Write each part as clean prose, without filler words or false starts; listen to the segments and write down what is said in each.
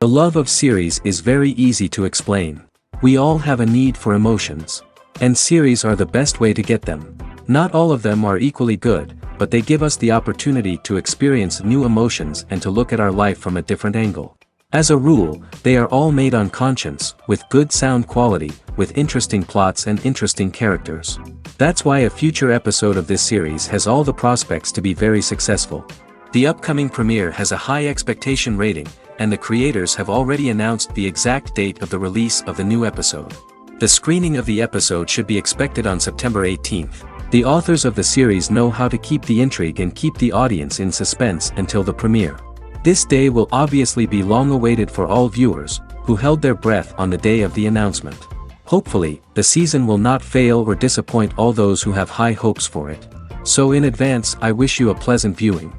The love of series is very easy to explain. We all have a need for emotions. And series are the best way to get them. Not all of them are equally good, but they give us the opportunity to experience new emotions and to look at our life from a different angle. As a rule, they are all made on conscience, with good sound quality, with interesting plots and interesting characters. That's why a future episode of this series has all the prospects to be very successful. The upcoming premiere has a high expectation rating, and the creators have already announced the exact date of the release of the new episode. The screening of the episode should be expected on September 18th. The authors of the series know how to keep the intrigue and keep the audience in suspense until the premiere. This day will obviously be long awaited for all viewers, who held their breath on the day of the announcement. Hopefully, the season will not fail or disappoint all those who have high hopes for it. So in advance, I wish you a pleasant viewing.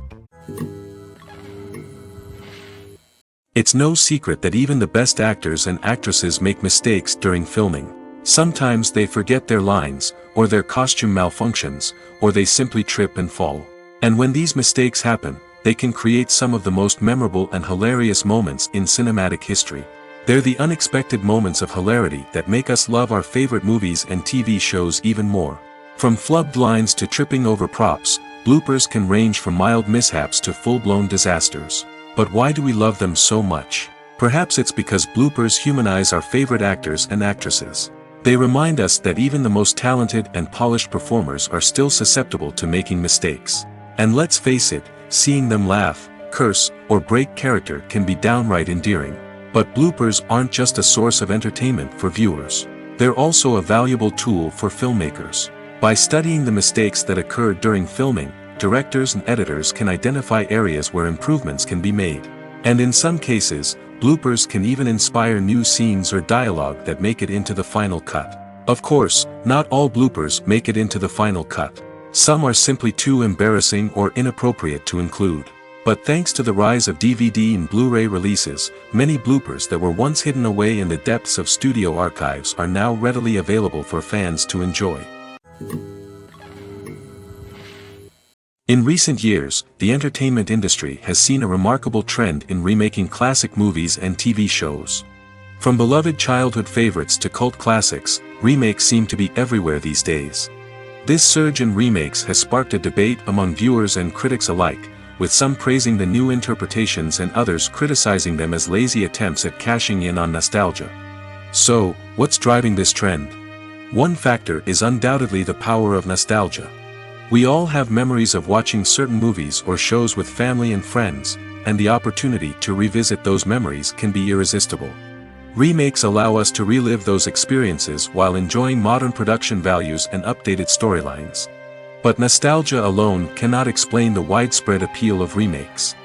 It's no secret that even the best actors and actresses make mistakes during filming. Sometimes they forget their lines, or their costume malfunctions, or they simply trip and fall. And when these mistakes happen, they can create some of the most memorable and hilarious moments in cinematic history. They're the unexpected moments of hilarity that make us love our favorite movies and TV shows even more. From flubbed lines to tripping over props, bloopers can range from mild mishaps to full-blown disasters. But why do we love them so much? Perhaps it's because bloopers humanize our favorite actors and actresses. They remind us that even the most talented and polished performers are still susceptible to making mistakes. And let's face it, seeing them laugh, curse, or break character can be downright endearing. But bloopers aren't just a source of entertainment for viewers. They're also a valuable tool for filmmakers. By studying the mistakes that occurred during filming, directors and editors can identify areas where improvements can be made. And in some cases, bloopers can even inspire new scenes or dialogue that make it into the final cut. Of course, not all bloopers make it into the final cut. Some are simply too embarrassing or inappropriate to include. But thanks to the rise of DVD and Blu-ray releases, many bloopers that were once hidden away in the depths of studio archives are now readily available for fans to enjoy. In recent years, the entertainment industry has seen a remarkable trend in remaking classic movies and TV shows. From beloved childhood favorites to cult classics, remakes seem to be everywhere these days. This surge in remakes has sparked a debate among viewers and critics alike, with some praising the new interpretations and others criticizing them as lazy attempts at cashing in on nostalgia. So, what's driving this trend? One factor is undoubtedly the power of nostalgia. We all have memories of watching certain movies or shows with family and friends, and the opportunity to revisit those memories can be irresistible. Remakes allow us to relive those experiences while enjoying modern production values and updated storylines. But nostalgia alone cannot explain the widespread appeal of remakes.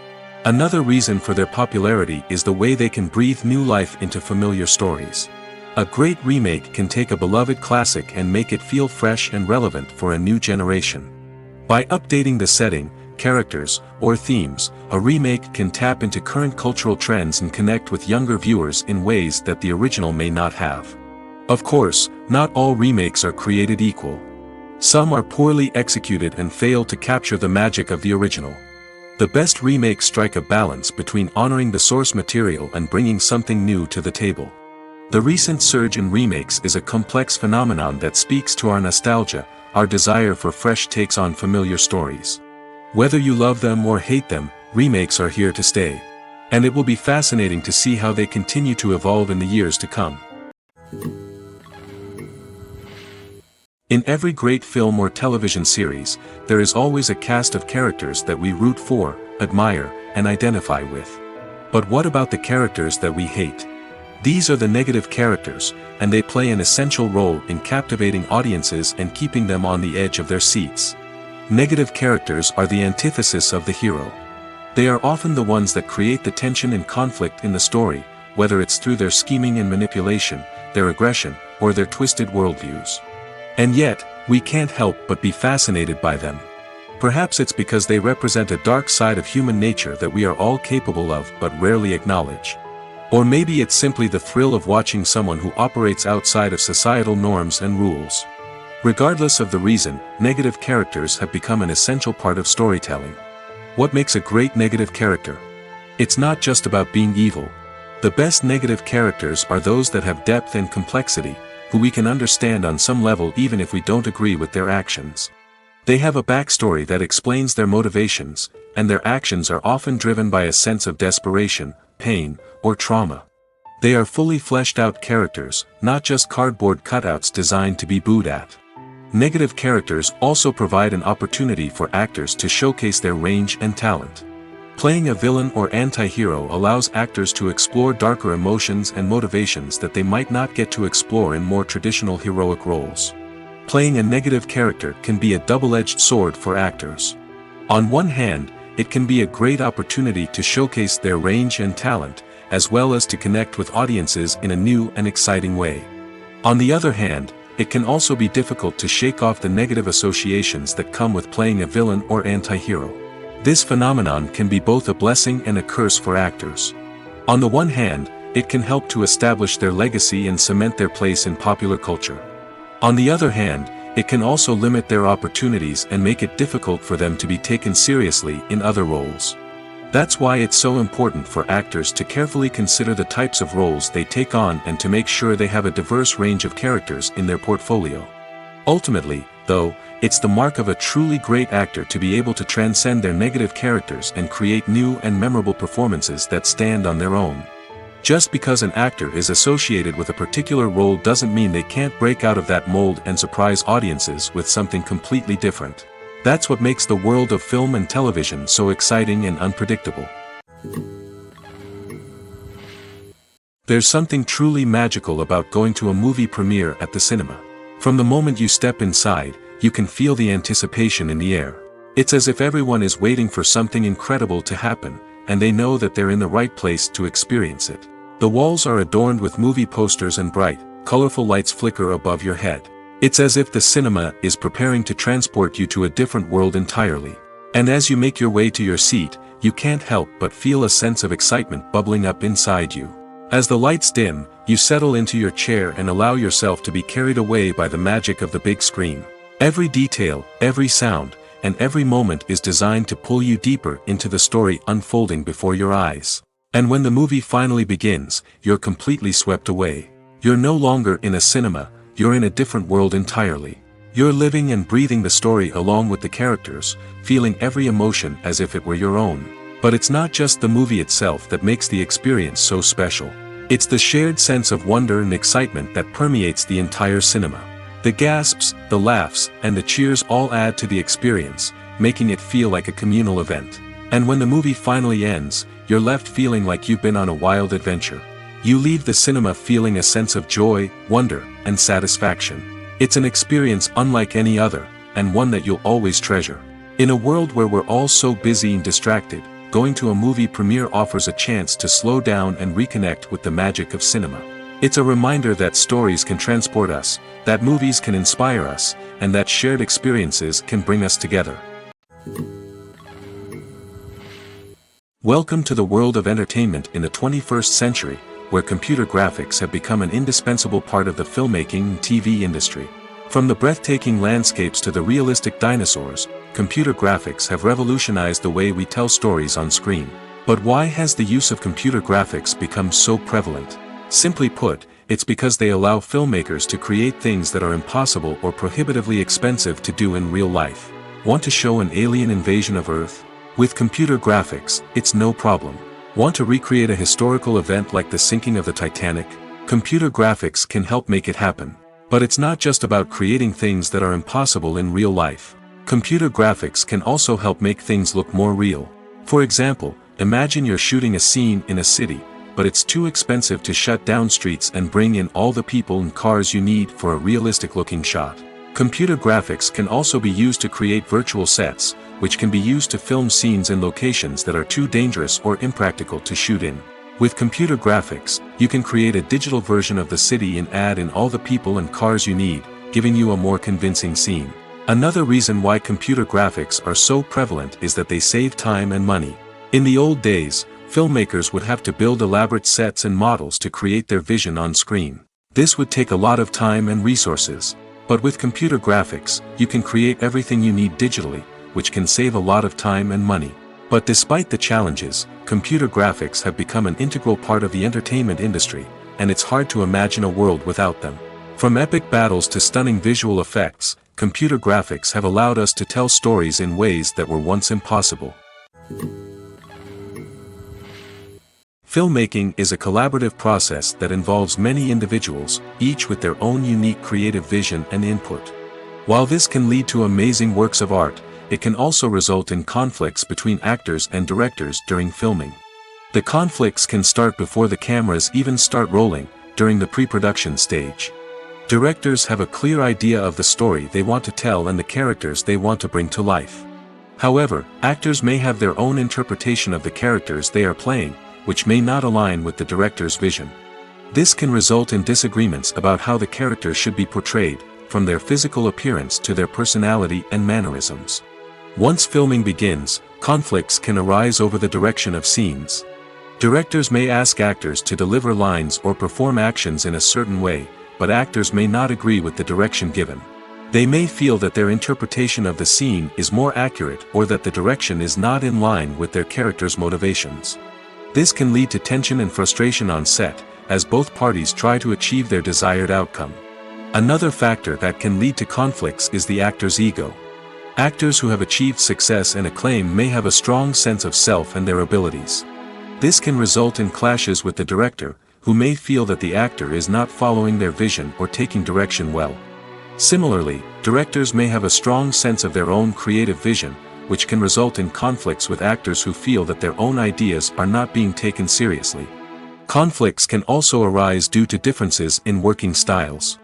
Another reason for their popularity is the way they can breathe new life into familiar stories. A great remake can take a beloved classic and make it feel fresh and relevant for a new generation. By updating the setting, characters, or themes, a remake can tap into current cultural trends and connect with younger viewers in ways that the original may not have. Of course, not all remakes are created equal. Some are poorly executed and fail to capture the magic of the original. The best remakes strike a balance between honoring the source material and bringing something new to the table. The recent surge in remakes is a complex phenomenon that speaks to our nostalgia, our desire for fresh takes on familiar stories. Whether you love them or hate them, remakes are here to stay. And it will be fascinating to see how they continue to evolve in the years to come. In every great film or television series, there is always a cast of characters that we root for, admire, and identify with. But what about the characters that we hate? These are the negative characters, and they play an essential role in captivating audiences and keeping them on the edge of their seats. Negative characters are the antithesis of the hero. They are often the ones that create the tension and conflict in the story, whether it's through their scheming and manipulation, their aggression, or their twisted worldviews. And yet, we can't help but be fascinated by them. Perhaps it's because they represent a dark side of human nature that we are all capable of but rarely acknowledge. Or maybe it's simply the thrill of watching someone who operates outside of societal norms and rules. Regardless of the reason, negative characters have become an essential part of storytelling. What makes a great negative character? It's not just about being evil. The best negative characters are those that have depth and complexity, who we can understand on some level even if we don't agree with their actions. They have a backstory that explains their motivations, and their actions are often driven by a sense of desperation, pain, or trauma. They are fully fleshed out characters, not just cardboard cutouts designed to be booed at. Negative characters also provide an opportunity for actors to showcase their range and talent. Playing a villain or anti-hero allows actors to explore darker emotions and motivations that they might not get to explore in more traditional heroic roles. Playing a negative character can be a double-edged sword for actors. On one hand, it can be a great opportunity to showcase their range and talent, as well as to connect with audiences in a new and exciting way. On the other hand, it can also be difficult to shake off the negative associations that come with playing a villain or anti-hero. This phenomenon can be both a blessing and a curse for actors. On the one hand, it can help to establish their legacy and cement their place in popular culture. On the other hand, it can also limit their opportunities and make it difficult for them to be taken seriously in other roles. That's why it's so important for actors to carefully consider the types of roles they take on and to make sure they have a diverse range of characters in their portfolio. Ultimately, though, it's the mark of a truly great actor to be able to transcend their negative characters and create new and memorable performances that stand on their own. Just because an actor is associated with a particular role doesn't mean they can't break out of that mold and surprise audiences with something completely different. That's what makes the world of film and television so exciting and unpredictable. There's something truly magical about going to a movie premiere at the cinema. From the moment you step inside, you can feel the anticipation in the air. It's as if everyone is waiting for something incredible to happen, and they know that they're in the right place to experience it. The walls are adorned with movie posters and bright, colorful lights flicker above your head. It's as if the cinema is preparing to transport you to a different world entirely. And as you make your way to your seat, you can't help but feel a sense of excitement bubbling up inside you. As the lights dim, you settle into your chair and allow yourself to be carried away by the magic of the big screen. Every detail, every sound, and every moment is designed to pull you deeper into the story unfolding before your eyes. And when the movie finally begins, you're completely swept away. You're no longer in a cinema, you're in a different world entirely. You're living and breathing the story along with the characters, feeling every emotion as if it were your own. But it's not just the movie itself that makes the experience so special. It's the shared sense of wonder and excitement that permeates the entire cinema. The gasps, the laughs, and the cheers all add to the experience, making it feel like a communal event. And when the movie finally ends, you're left feeling like you've been on a wild adventure. You leave the cinema feeling a sense of joy, wonder, and satisfaction. It's an experience unlike any other, and one that you'll always treasure. In a world where we're all so busy and distracted, going to a movie premiere offers a chance to slow down and reconnect with the magic of cinema. It's a reminder that stories can transport us, that movies can inspire us, and that shared experiences can bring us together. Welcome to the world of entertainment in the 21st century, where computer graphics have become an indispensable part of the filmmaking and TV industry. From the breathtaking landscapes to the realistic dinosaurs, computer graphics have revolutionized the way we tell stories on screen. But why has the use of computer graphics become so prevalent? Simply put, it's because they allow filmmakers to create things that are impossible or prohibitively expensive to do in real life. Want to show an alien invasion of Earth? With computer graphics, it's no problem. Want to recreate a historical event like the sinking of the Titanic? Computer graphics can help make it happen. But it's not just about creating things that are impossible in real life. Computer graphics can also help make things look more real. For example, imagine you're shooting a scene in a city, but it's too expensive to shut down streets and bring in all the people and cars you need for a realistic-looking shot. Computer graphics can also be used to create virtual sets, which can be used to film scenes in locations that are too dangerous or impractical to shoot in. With computer graphics, you can create a digital version of the city and add in all the people and cars you need, giving you a more convincing scene. Another reason why computer graphics are so prevalent is that they save time and money. In the old days, filmmakers would have to build elaborate sets and models to create their vision on screen. This would take a lot of time and resources. But with computer graphics, you can create everything you need digitally, which can save a lot of time and money. But despite the challenges, computer graphics have become an integral part of the entertainment industry, and it's hard to imagine a world without them. From epic battles to stunning visual effects, computer graphics have allowed us to tell stories in ways that were once impossible. Filmmaking is a collaborative process that involves many individuals, each with their own unique creative vision and input. While this can lead to amazing works of art, it can also result in conflicts between actors and directors during filming. The conflicts can start before the cameras even start rolling, during the pre-production stage. Directors have a clear idea of the story they want to tell and the characters they want to bring to life. However, actors may have their own interpretation of the characters they are playing, which may not align with the director's vision. This can result in disagreements about how the characters should be portrayed, from their physical appearance to their personality and mannerisms. Once filming begins, conflicts can arise over the direction of scenes. Directors may ask actors to deliver lines or perform actions in a certain way, but actors may not agree with the direction given. They may feel that their interpretation of the scene is more accurate or that the direction is not in line with their character's motivations. This can lead to tension and frustration on set, as both parties try to achieve their desired outcome. Another factor that can lead to conflicts is the actor's ego. Actors who have achieved success and acclaim may have a strong sense of self and their abilities. This can result in clashes with the director, who may feel that the actor is not following their vision or taking direction well. Similarly, directors may have a strong sense of their own creative vision, which can result in conflicts with actors who feel that their own ideas are not being taken seriously. Conflicts can also arise due to differences in working styles.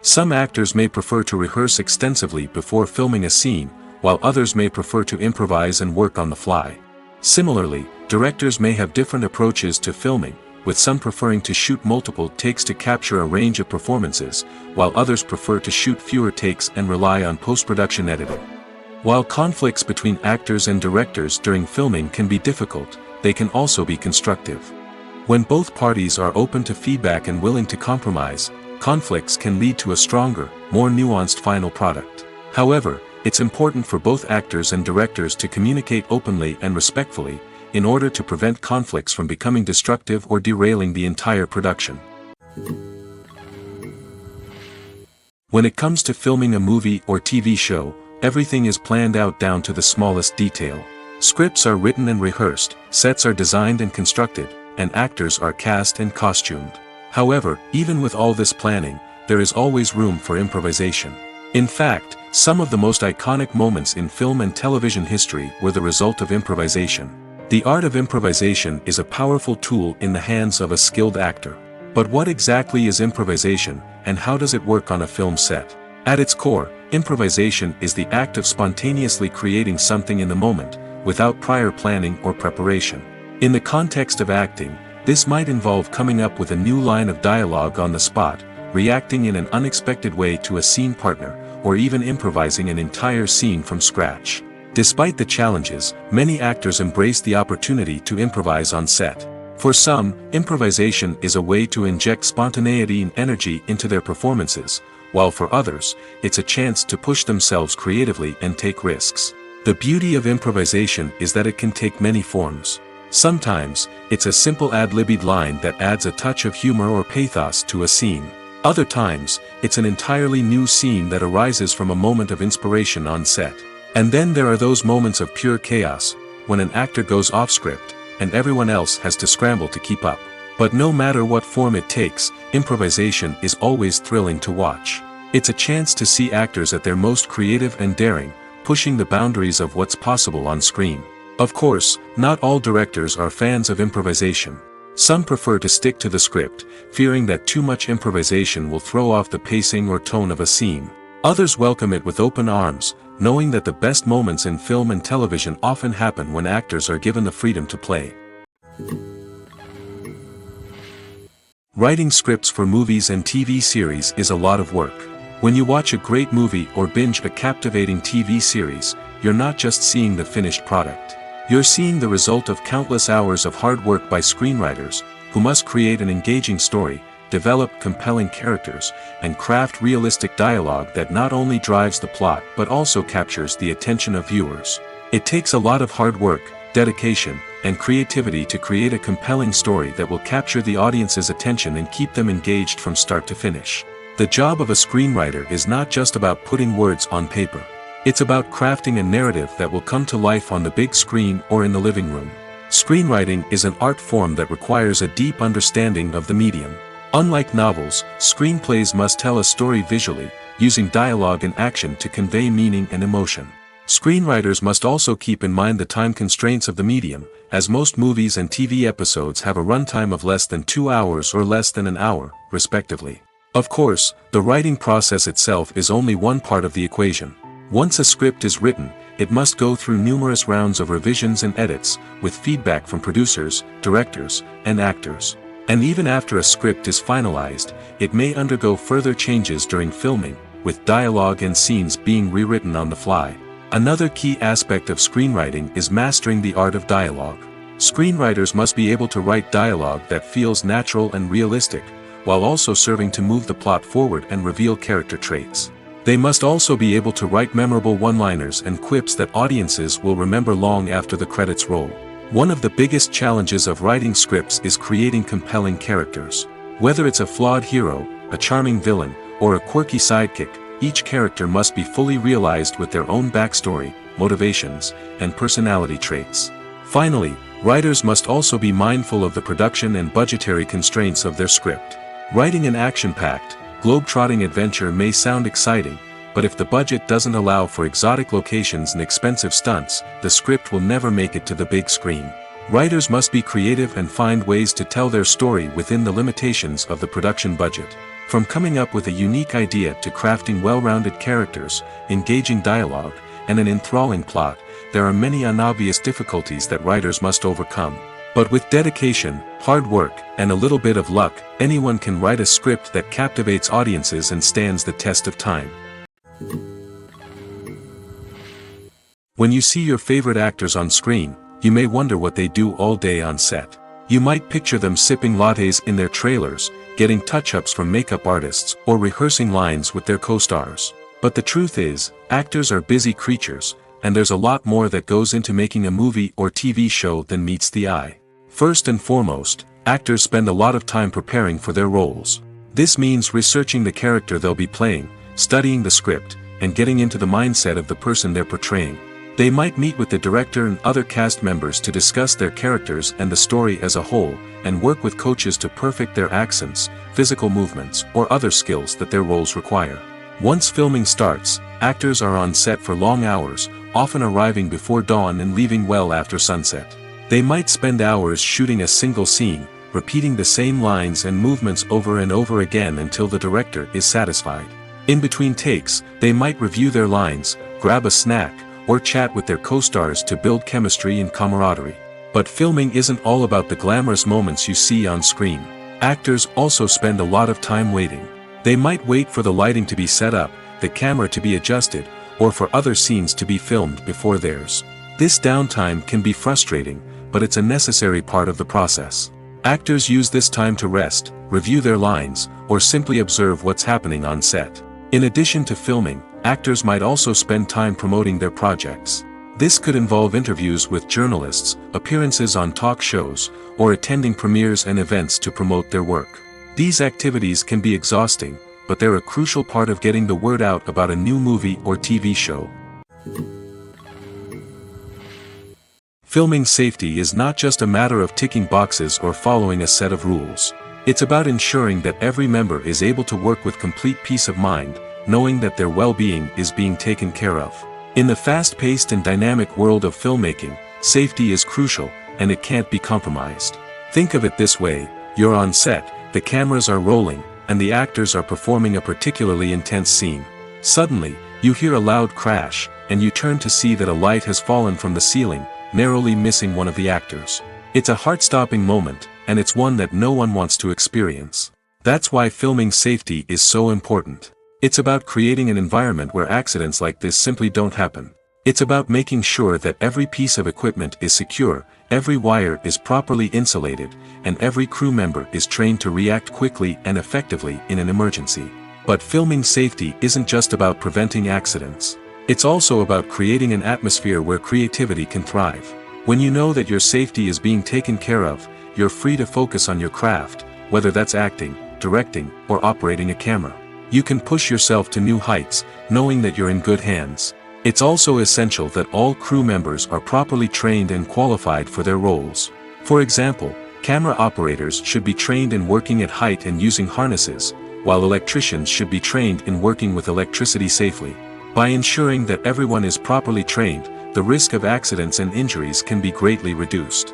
Some actors may prefer to rehearse extensively before filming a scene, while others may prefer to improvise and work on the fly. Similarly, directors may have different approaches to filming, with some preferring to shoot multiple takes to capture a range of performances, while others prefer to shoot fewer takes and rely on post-production editing. While conflicts between actors and directors during filming can be difficult, they can also be constructive. When both parties are open to feedback and willing to compromise, conflicts can lead to a stronger, more nuanced final product. However, it's important for both actors and directors to communicate openly and respectfully, in order to prevent conflicts from becoming destructive or derailing the entire production. When it comes to filming a movie or TV show, everything is planned out down to the smallest detail. Scripts are written and rehearsed, sets are designed and constructed, and actors are cast and costumed. However, even with all this planning, there is always room for improvisation. In fact, some of the most iconic moments in film and television history were the result of improvisation. The art of improvisation is a powerful tool in the hands of a skilled actor. But what exactly is improvisation, and how does it work on a film set? At its core, improvisation is the act of spontaneously creating something in the moment, without prior planning or preparation. In the context of acting, this might involve coming up with a new line of dialogue on the spot, reacting in an unexpected way to a scene partner, or even improvising an entire scene from scratch. Despite the challenges, many actors embrace the opportunity to improvise on set. For some, improvisation is a way to inject spontaneity and energy into their performances, while for others, it's a chance to push themselves creatively and take risks. The beauty of improvisation is that it can take many forms. Sometimes, it's a simple ad-libbed line that adds a touch of humor or pathos to a scene. Other times, it's an entirely new scene that arises from a moment of inspiration on set. And then there are those moments of pure chaos, when an actor goes off script, and everyone else has to scramble to keep up. But no matter what form it takes, improvisation is always thrilling to watch. It's a chance to see actors at their most creative and daring, pushing the boundaries of what's possible on screen. Of course, not all directors are fans of improvisation. Some prefer to stick to the script, fearing that too much improvisation will throw off the pacing or tone of a scene. Others welcome it with open arms, knowing that the best moments in film and television often happen when actors are given the freedom to play. Writing scripts for movies and TV series is a lot of work. When you watch a great movie or binge a captivating TV series, you're not just seeing the finished product. You're seeing the result of countless hours of hard work by screenwriters, who must create an engaging story, develop compelling characters, and craft realistic dialogue that not only drives the plot but also captures the attention of viewers. It takes a lot of hard work, dedication, and creativity to create a compelling story that will capture the audience's attention and keep them engaged from start to finish. The job of a screenwriter is not just about putting words on paper. It's about crafting a narrative that will come to life on the big screen or in the living room. Screenwriting is an art form that requires a deep understanding of the medium. Unlike novels, screenplays must tell a story visually, using dialogue and action to convey meaning and emotion. Screenwriters must also keep in mind the time constraints of the medium, as most movies and TV episodes have a runtime of less than 2 hours or less than an hour, respectively. Of course, the writing process itself is only one part of the equation. Once a script is written, it must go through numerous rounds of revisions and edits, with feedback from producers, directors, and actors. And even after a script is finalized, it may undergo further changes during filming, with dialogue and scenes being rewritten on the fly. Another key aspect of screenwriting is mastering the art of dialogue. Screenwriters must be able to write dialogue that feels natural and realistic, while also serving to move the plot forward and reveal character traits. They must also be able to write memorable one-liners and quips that audiences will remember long after the credits roll. One of the biggest challenges of writing scripts is creating compelling characters. Whether it's a flawed hero, a charming villain, or a quirky sidekick, each character must be fully realized with their own backstory, motivations, and personality traits. Finally, writers must also be mindful of the production and budgetary constraints of their script. Writing an action-packed, globe-trotting adventure may sound exciting, but if the budget doesn't allow for exotic locations and expensive stunts, the script will never make it to the big screen. Writers must be creative and find ways to tell their story within the limitations of the production budget. From coming up with a unique idea to crafting well-rounded characters, engaging dialogue, and an enthralling plot, there are many unobvious difficulties that writers must overcome. But with dedication, hard work, and a little bit of luck, anyone can write a script that captivates audiences and stands the test of time. When you see your favorite actors on screen, you may wonder what they do all day on set. You might picture them sipping lattes in their trailers, getting touch-ups from makeup artists, or rehearsing lines with their co-stars. But the truth is, actors are busy creatures, and there's a lot more that goes into making a movie or TV show than meets the eye. First and foremost, actors spend a lot of time preparing for their roles. This means researching the character they'll be playing, studying the script, and getting into the mindset of the person they're portraying. They might meet with the director and other cast members to discuss their characters and the story as a whole, and work with coaches to perfect their accents, physical movements, or other skills that their roles require. Once filming starts, actors are on set for long hours, often arriving before dawn and leaving well after sunset. They might spend hours shooting a single scene, repeating the same lines and movements over and over again until the director is satisfied. In between takes, they might review their lines, grab a snack, or chat with their co-stars to build chemistry and camaraderie. But filming isn't all about the glamorous moments you see on screen. Actors also spend a lot of time waiting. They might wait for the lighting to be set up, the camera to be adjusted, or for other scenes to be filmed before theirs. This downtime can be frustrating, but it's a necessary part of the process. Actors use this time to rest, review their lines, or simply observe what's happening on set. In addition to filming, actors might also spend time promoting their projects. This could involve interviews with journalists, appearances on talk shows, or attending premieres and events to promote their work. These activities can be exhausting, but they're a crucial part of getting the word out about a new movie or TV show. Filming safety is not just a matter of ticking boxes or following a set of rules. It's about ensuring that every member is able to work with complete peace of mind, knowing that their well-being is being taken care of. In the fast-paced and dynamic world of filmmaking, safety is crucial, and it can't be compromised. Think of it this way: you're on set, the cameras are rolling, and the actors are performing a particularly intense scene. Suddenly, you hear a loud crash, and you turn to see that a light has fallen from the ceiling, narrowly missing one of the actors. It's a heart-stopping moment, and it's one that no one wants to experience. That's why filming safety is so important. It's about creating an environment where accidents like this simply don't happen. It's about making sure that every piece of equipment is secure, every wire is properly insulated, and every crew member is trained to react quickly and effectively in an emergency. But filming safety isn't just about preventing accidents. It's also about creating an atmosphere where creativity can thrive. When you know that your safety is being taken care of, you're free to focus on your craft, whether that's acting, directing, or operating a camera. You can push yourself to new heights, knowing that you're in good hands. It's also essential that all crew members are properly trained and qualified for their roles. For example, camera operators should be trained in working at height and using harnesses, while electricians should be trained in working with electricity safely. By ensuring that everyone is properly trained, the risk of accidents and injuries can be greatly reduced.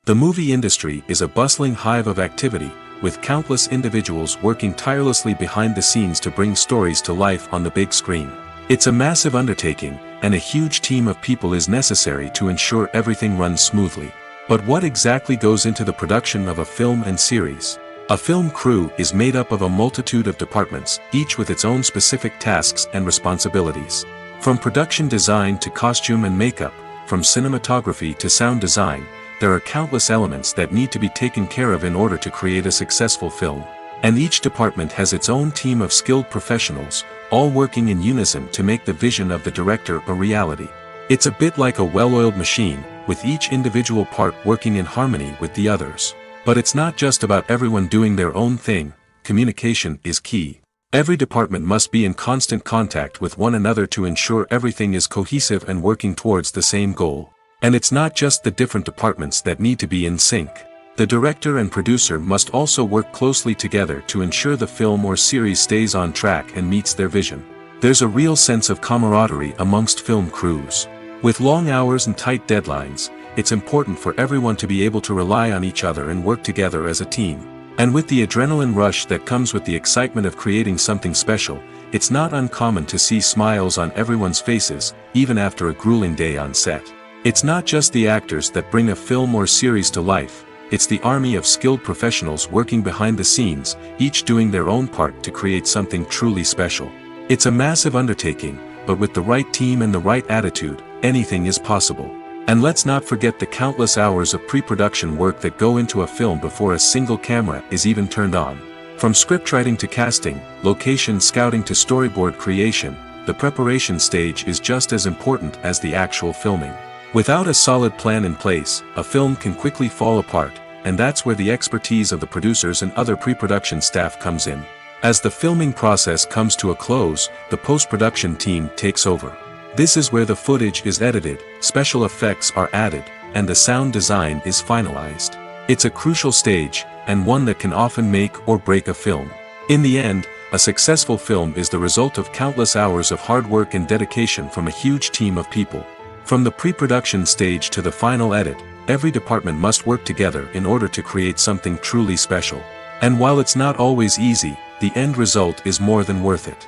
The movie industry is a bustling hive of activity, with countless individuals working tirelessly behind the scenes to bring stories to life on the big screen. It's a massive undertaking, and a huge team of people is necessary to ensure everything runs smoothly. But what exactly goes into the production of a film and series? A film crew is made up of a multitude of departments, each with its own specific tasks and responsibilities. From production design to costume and makeup, from cinematography to sound design, there are countless elements that need to be taken care of in order to create a successful film. And each department has its own team of skilled professionals, all working in unison to make the vision of the director a reality. It's a bit like a well-oiled machine, with each individual part working in harmony with the others. But it's not just about everyone doing their own thing. Communication is key. Every department must be in constant contact with one another to ensure everything is cohesive and working towards the same goal. And it's not just the different departments that need to be in sync. The director and producer must also work closely together to ensure the film or series stays on track and meets their vision. There's a real sense of camaraderie amongst film crews. With long hours and tight deadlines, it's important for everyone to be able to rely on each other and work together as a team. And with the adrenaline rush that comes with the excitement of creating something special, it's not uncommon to see smiles on everyone's faces, even after a grueling day on set. It's not just the actors that bring a film or series to life, it's the army of skilled professionals working behind the scenes, each doing their own part to create something truly special. It's a massive undertaking, but with the right team and the right attitude, anything is possible. And let's not forget the countless hours of pre-production work that go into a film before a single camera is even turned on. From scriptwriting to casting, location scouting to storyboard creation, the preparation stage is just as important as the actual filming. Without a solid plan in place, a film can quickly fall apart, and that's where the expertise of the producers and other pre-production staff comes in. As the filming process comes to a close, the post-production team takes over. This is where the footage is edited, special effects are added, and the sound design is finalized. It's a crucial stage, and one that can often make or break a film. In the end, a successful film is the result of countless hours of hard work and dedication from a huge team of people. From the pre-production stage to the final edit, every department must work together in order to create something truly special. And while it's not always easy, the end result is more than worth it.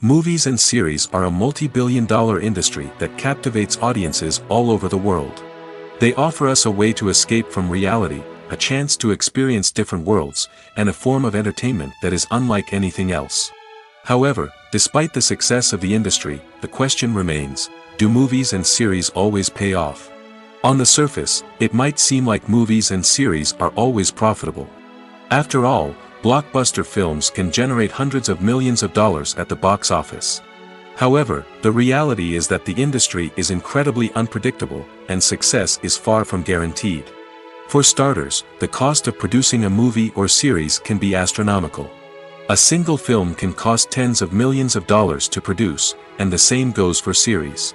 Movies and series are a multi-billion-dollar industry that captivates audiences all over the world. They offer us a way to escape from reality, a chance to experience different worlds, and a form of entertainment that is unlike anything else. However, despite the success of the industry, the question remains, do movies and series always pay off? On the surface, it might seem like movies and series are always profitable. After all, blockbuster films can generate hundreds of millions of dollars at the box office. However, the reality is that the industry is incredibly unpredictable, and success is far from guaranteed. For starters, the cost of producing a movie or series can be astronomical. A single film can cost tens of millions of dollars to produce, and the same goes for series.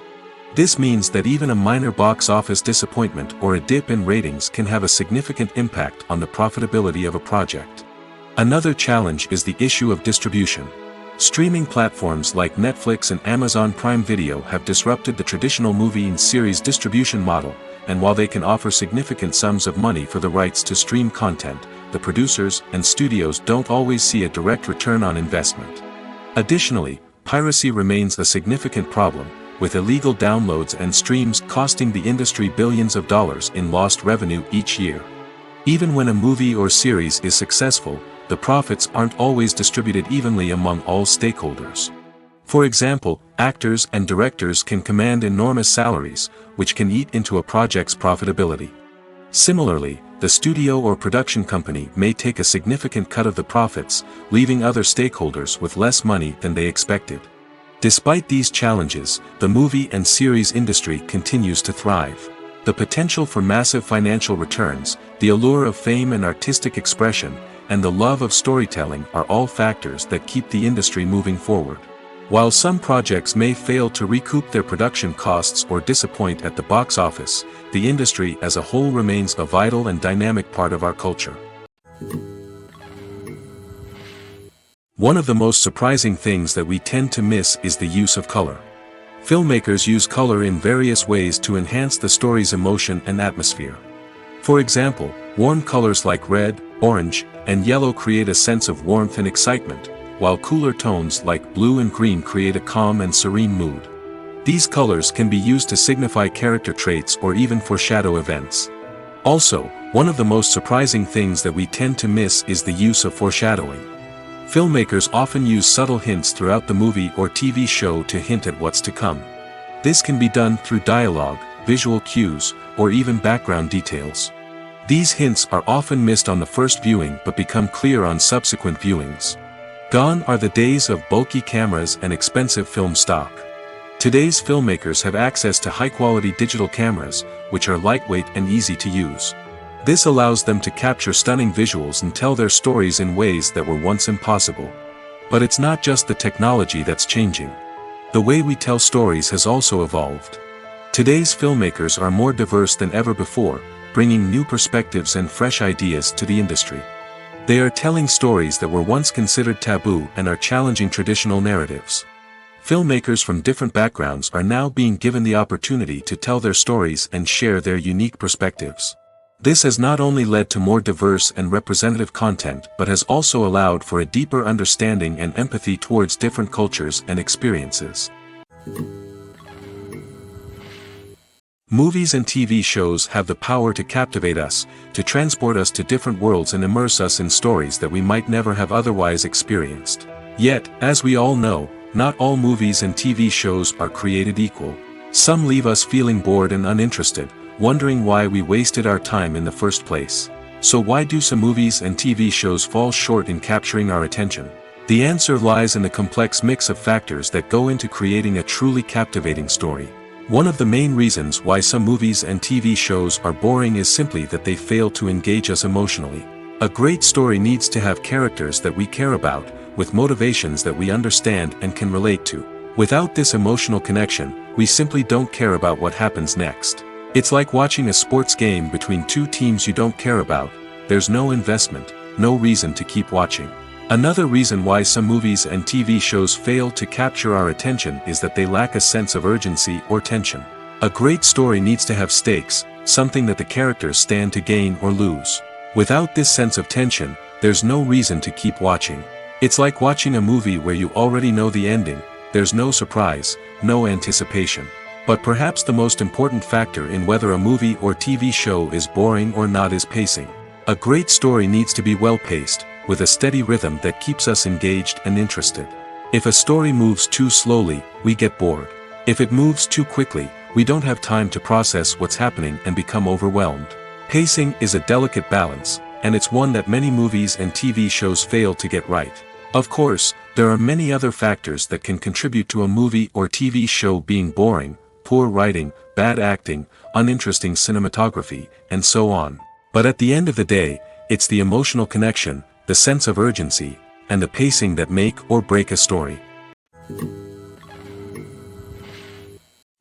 This means that even a minor box office disappointment or a dip in ratings can have a significant impact on the profitability of a project. Another challenge is the issue of distribution. Streaming platforms like Netflix and Amazon Prime Video have disrupted the traditional movie and series distribution model, and while they can offer significant sums of money for the rights to stream content, the producers and studios don't always see a direct return on investment. Additionally, piracy remains a significant problem, with illegal downloads and streams costing the industry billions of dollars in lost revenue each year. Even when a movie or series is successful, the profits aren't always distributed evenly among all stakeholders. For example, actors and directors can command enormous salaries, which can eat into a project's profitability. Similarly, the studio or production company may take a significant cut of the profits, leaving other stakeholders with less money than they expected. Despite these challenges, the movie and series industry continues to thrive. The potential for massive financial returns, the allure of fame and artistic expression, and the love of storytelling are all factors that keep the industry moving forward. While some projects may fail to recoup their production costs or disappoint at the box office, the industry as a whole remains a vital and dynamic part of our culture. One of the most surprising things that we tend to miss is the use of color. Filmmakers use color in various ways to enhance the story's emotion and atmosphere. For example, warm colors like red, orange, and yellow create a sense of warmth and excitement, while cooler tones like blue and green create a calm and serene mood. These colors can be used to signify character traits or even foreshadow events. Also, one of the most surprising things that we tend to miss is the use of foreshadowing. Filmmakers often use subtle hints throughout the movie or TV show to hint at what's to come. This can be done through dialogue, visual cues, or even background details. These hints are often missed on the first viewing but become clear on subsequent viewings. Gone are the days of bulky cameras and expensive film stock. Today's filmmakers have access to high-quality digital cameras, which are lightweight and easy to use. This allows them to capture stunning visuals and tell their stories in ways that were once impossible. But it's not just the technology that's changing. The way we tell stories has also evolved. Today's filmmakers are more diverse than ever before, bringing new perspectives and fresh ideas to the industry. They are telling stories that were once considered taboo and are challenging traditional narratives. Filmmakers from different backgrounds are now being given the opportunity to tell their stories and share their unique perspectives. This has not only led to more diverse and representative content but has also allowed for a deeper understanding and empathy towards different cultures and experiences. Movies and TV shows have the power to captivate us, to transport us to different worlds and immerse us in stories that we might never have otherwise experienced. Yet, as we all know, not all movies and TV shows are created equal. Some leave us feeling bored and uninterested, wondering why we wasted our time in the first place. So why do some movies and TV shows fall short in capturing our attention? The answer lies in the complex mix of factors that go into creating a truly captivating story. One of the main reasons why some movies and TV shows are boring is simply that they fail to engage us emotionally. A great story needs to have characters that we care about, with motivations that we understand and can relate to. Without this emotional connection, we simply don't care about what happens next. It's like watching a sports game between two teams you don't care about. There's no investment, no reason to keep watching. Another reason why some movies and TV shows fail to capture our attention is that they lack a sense of urgency or tension. A great story needs to have stakes, something that the characters stand to gain or lose. Without this sense of tension, there's no reason to keep watching. It's like watching a movie where you already know the ending. There's no surprise, no anticipation. But perhaps the most important factor in whether a movie or TV show is boring or not is pacing. A great story needs to be well-paced, with a steady rhythm that keeps us engaged and interested. If a story moves too slowly, we get bored. If it moves too quickly, we don't have time to process what's happening and become overwhelmed. Pacing is a delicate balance, and it's one that many movies and TV shows fail to get right. Of course, there are many other factors that can contribute to a movie or TV show being boring: poor writing, bad acting, uninteresting cinematography, and so on. But at the end of the day, it's the emotional connection, the sense of urgency, and the pacing that make or break a story.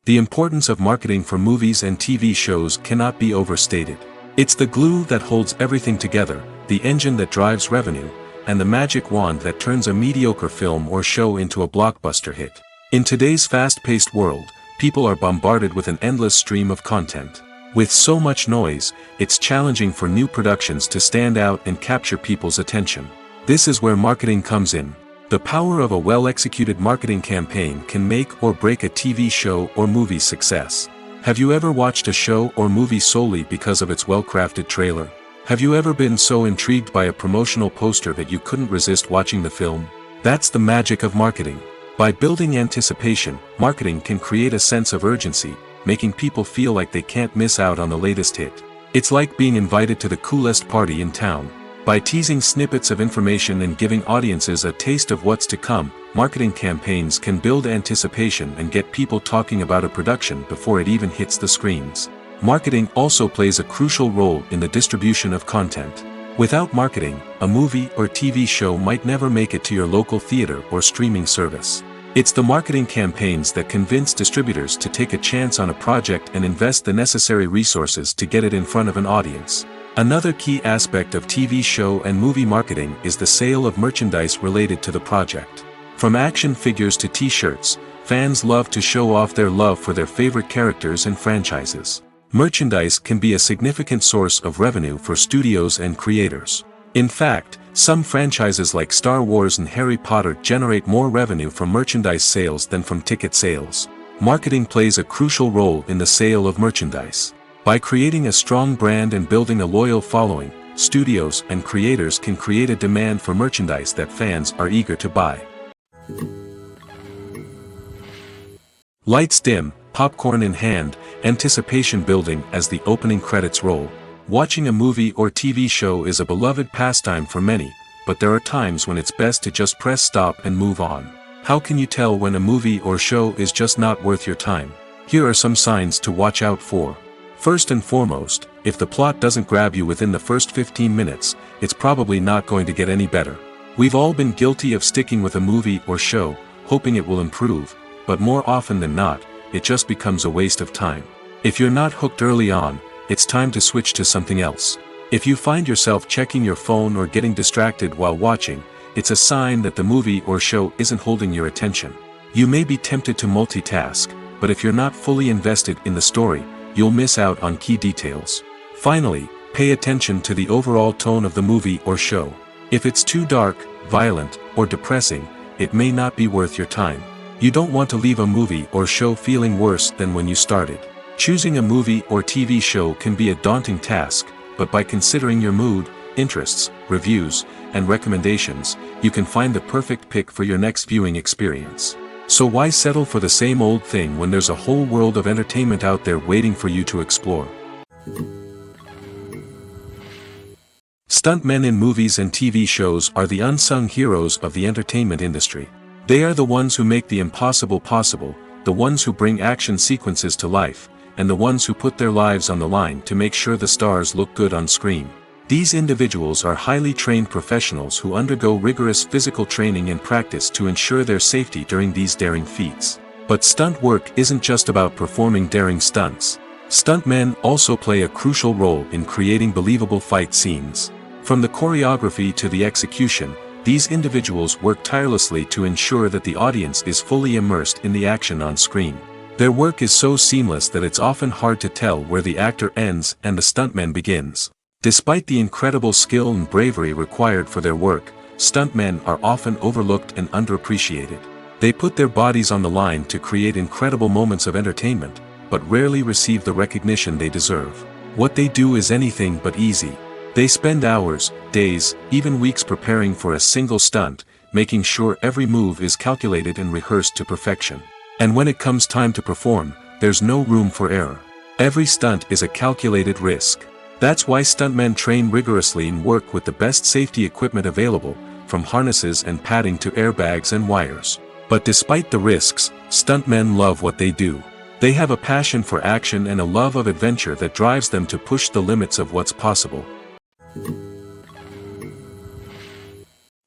The importance of marketing for movies and TV shows cannot be overstated. It's the glue that holds everything together, the engine that drives revenue, and the magic wand that turns a mediocre film or show into a blockbuster hit. In today's fast-paced world, people are bombarded with an endless stream of content. With so much noise, it's challenging for new productions to stand out and capture people's attention. This is where marketing comes in. The power of a well-executed marketing campaign can make or break a TV show or movie's success. Have you ever watched a show or movie solely because of its well-crafted trailer? Have you ever been so intrigued by a promotional poster that you couldn't resist watching the film? That's the magic of marketing. By building anticipation, marketing can create a sense of urgency, making people feel like they can't miss out on the latest hit. It's like being invited to the coolest party in town. By teasing snippets of information and giving audiences a taste of what's to come, marketing campaigns can build anticipation and get people talking about a production before it even hits the screens. Marketing also plays a crucial role in the distribution of content. Without marketing, a movie or TV show might never make it to your local theater or streaming service. It's the marketing campaigns that convince distributors to take a chance on a project and invest the necessary resources to get it in front of an audience. Another key aspect of TV show and movie marketing is the sale of merchandise related to the project. From action figures to t-shirts, fans love to show off their love for their favorite characters and franchises. Merchandise can be a significant source of revenue for studios and creators. In fact, some franchises like Star Wars and Harry Potter generate more revenue from merchandise sales than from ticket sales. Marketing plays a crucial role in the sale of merchandise. By creating a strong brand and building a loyal following, studios and creators can create a demand for merchandise that fans are eager to buy. Lights dim, popcorn in hand, anticipation building as the opening credits roll. Watching a movie or TV show is a beloved pastime for many, but there are times when it's best to just press stop and move on. How can you tell when a movie or show is just not worth your time? Here are some signs to watch out for. First and foremost, if the plot doesn't grab you within the first 15 minutes, it's probably not going to get any better. We've all been guilty of sticking with a movie or show, hoping it will improve, but more often than not, it just becomes a waste of time. If you're not hooked early on, it's time to switch to something else. If you find yourself checking your phone or getting distracted while watching, it's a sign that the movie or show isn't holding your attention. You may be tempted to multitask, but if you're not fully invested in the story, you'll miss out on key details. Finally, pay attention to the overall tone of the movie or show. If it's too dark, violent, or depressing, it may not be worth your time. You don't want to leave a movie or show feeling worse than when you started. Choosing a movie or TV show can be a daunting task, but by considering your mood, interests, reviews, and recommendations, you can find the perfect pick for your next viewing experience. So why settle for the same old thing when there's a whole world of entertainment out there waiting for you to explore? Stuntmen in movies and TV shows are the unsung heroes of the entertainment industry. They are the ones who make the impossible possible, the ones who bring action sequences to life, and the ones who put their lives on the line to make sure the stars look good on screen. These individuals are highly trained professionals who undergo rigorous physical training and practice to ensure their safety during these daring feats. But stunt work isn't just about performing daring stunts. Stuntmen also play a crucial role in creating believable fight scenes. From the choreography to the execution, these individuals work tirelessly to ensure that the audience is fully immersed in the action on screen. Their work is so seamless that it's often hard to tell where the actor ends and the stuntman begins. Despite the incredible skill and bravery required for their work, stuntmen are often overlooked and underappreciated. They put their bodies on the line to create incredible moments of entertainment, but rarely receive the recognition they deserve. What they do is anything but easy. They spend hours, days, even weeks preparing for a single stunt, making sure every move is calculated and rehearsed to perfection. And when it comes time to perform, there's no room for error. Every stunt is a calculated risk. That's why stuntmen train rigorously and work with the best safety equipment available, from harnesses and padding to airbags and wires. But despite the risks, stuntmen love what they do. They have a passion for action and a love of adventure that drives them to push the limits of what's possible.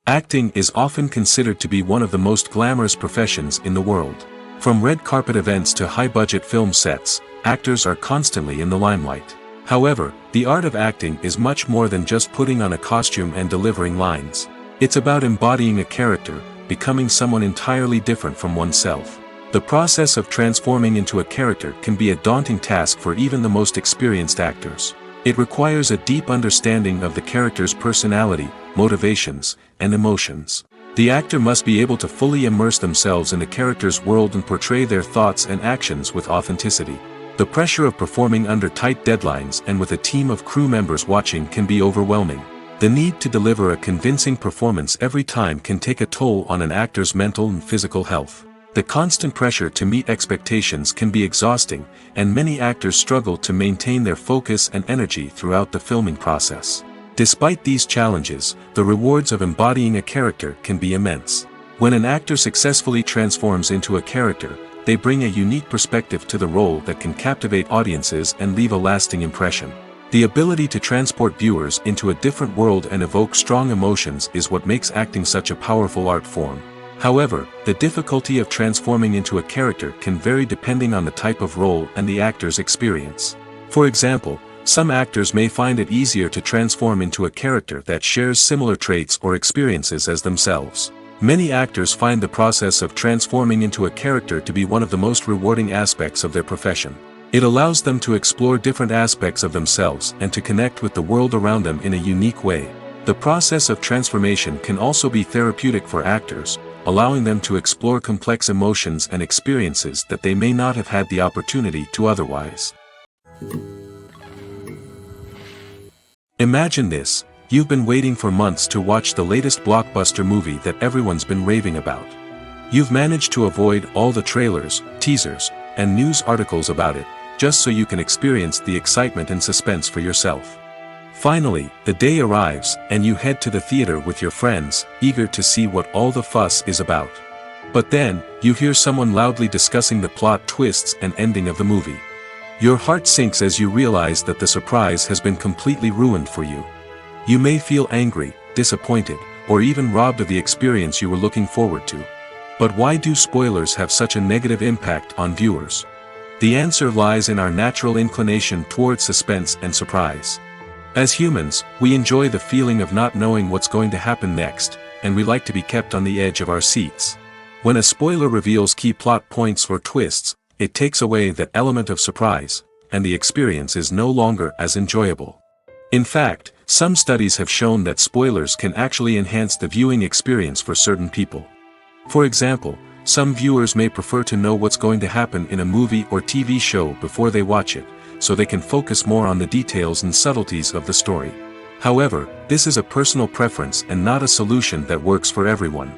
Acting is often considered to be one of the most glamorous professions in the world. From red carpet events to high-budget film sets, actors are constantly in the limelight. However, the art of acting is much more than just putting on a costume and delivering lines. It's about embodying a character, becoming someone entirely different from oneself. The process of transforming into a character can be a daunting task for even the most experienced actors. It requires a deep understanding of the character's personality, motivations, and emotions. The actor must be able to fully immerse themselves in the character's world and portray their thoughts and actions with authenticity. The pressure of performing under tight deadlines and with a team of crew members watching can be overwhelming. The need to deliver a convincing performance every time can take a toll on an actor's mental and physical health. The constant pressure to meet expectations can be exhausting, and many actors struggle to maintain their focus and energy throughout the filming process. Despite these challenges, the rewards of embodying a character can be immense. When an actor successfully transforms into a character, they bring a unique perspective to the role that can captivate audiences and leave a lasting impression. The ability to transport viewers into a different world and evoke strong emotions is what makes acting such a powerful art form. However, the difficulty of transforming into a character can vary depending on the type of role and the actor's experience. For example, some actors may find it easier to transform into a character that shares similar traits or experiences as themselves. Many actors find the process of transforming into a character to be one of the most rewarding aspects of their profession. It allows them to explore different aspects of themselves and to connect with the world around them in a unique way. The process of transformation can also be therapeutic for actors, allowing them to explore complex emotions and experiences that they may not have had the opportunity to otherwise. Imagine this: you've been waiting for months to watch the latest blockbuster movie that everyone's been raving about. You've managed to avoid all the trailers, teasers, and news articles about it, just so you can experience the excitement and suspense for yourself. Finally, the day arrives, and you head to the theater with your friends, eager to see what all the fuss is about. But then, you hear someone loudly discussing the plot twists and ending of the movie. Your heart sinks as you realize that the surprise has been completely ruined for you. You may feel angry, disappointed, or even robbed of the experience you were looking forward to. But why do spoilers have such a negative impact on viewers? The answer lies in our natural inclination towards suspense and surprise. As humans, we enjoy the feeling of not knowing what's going to happen next, and we like to be kept on the edge of our seats. When a spoiler reveals key plot points or twists, it takes away that element of surprise, and the experience is no longer as enjoyable. In fact, some studies have shown that spoilers can actually enhance the viewing experience for certain people. For example, some viewers may prefer to know what's going to happen in a movie or TV show before they watch it, so they can focus more on the details and subtleties of the story. However, this is a personal preference and not a solution that works for everyone.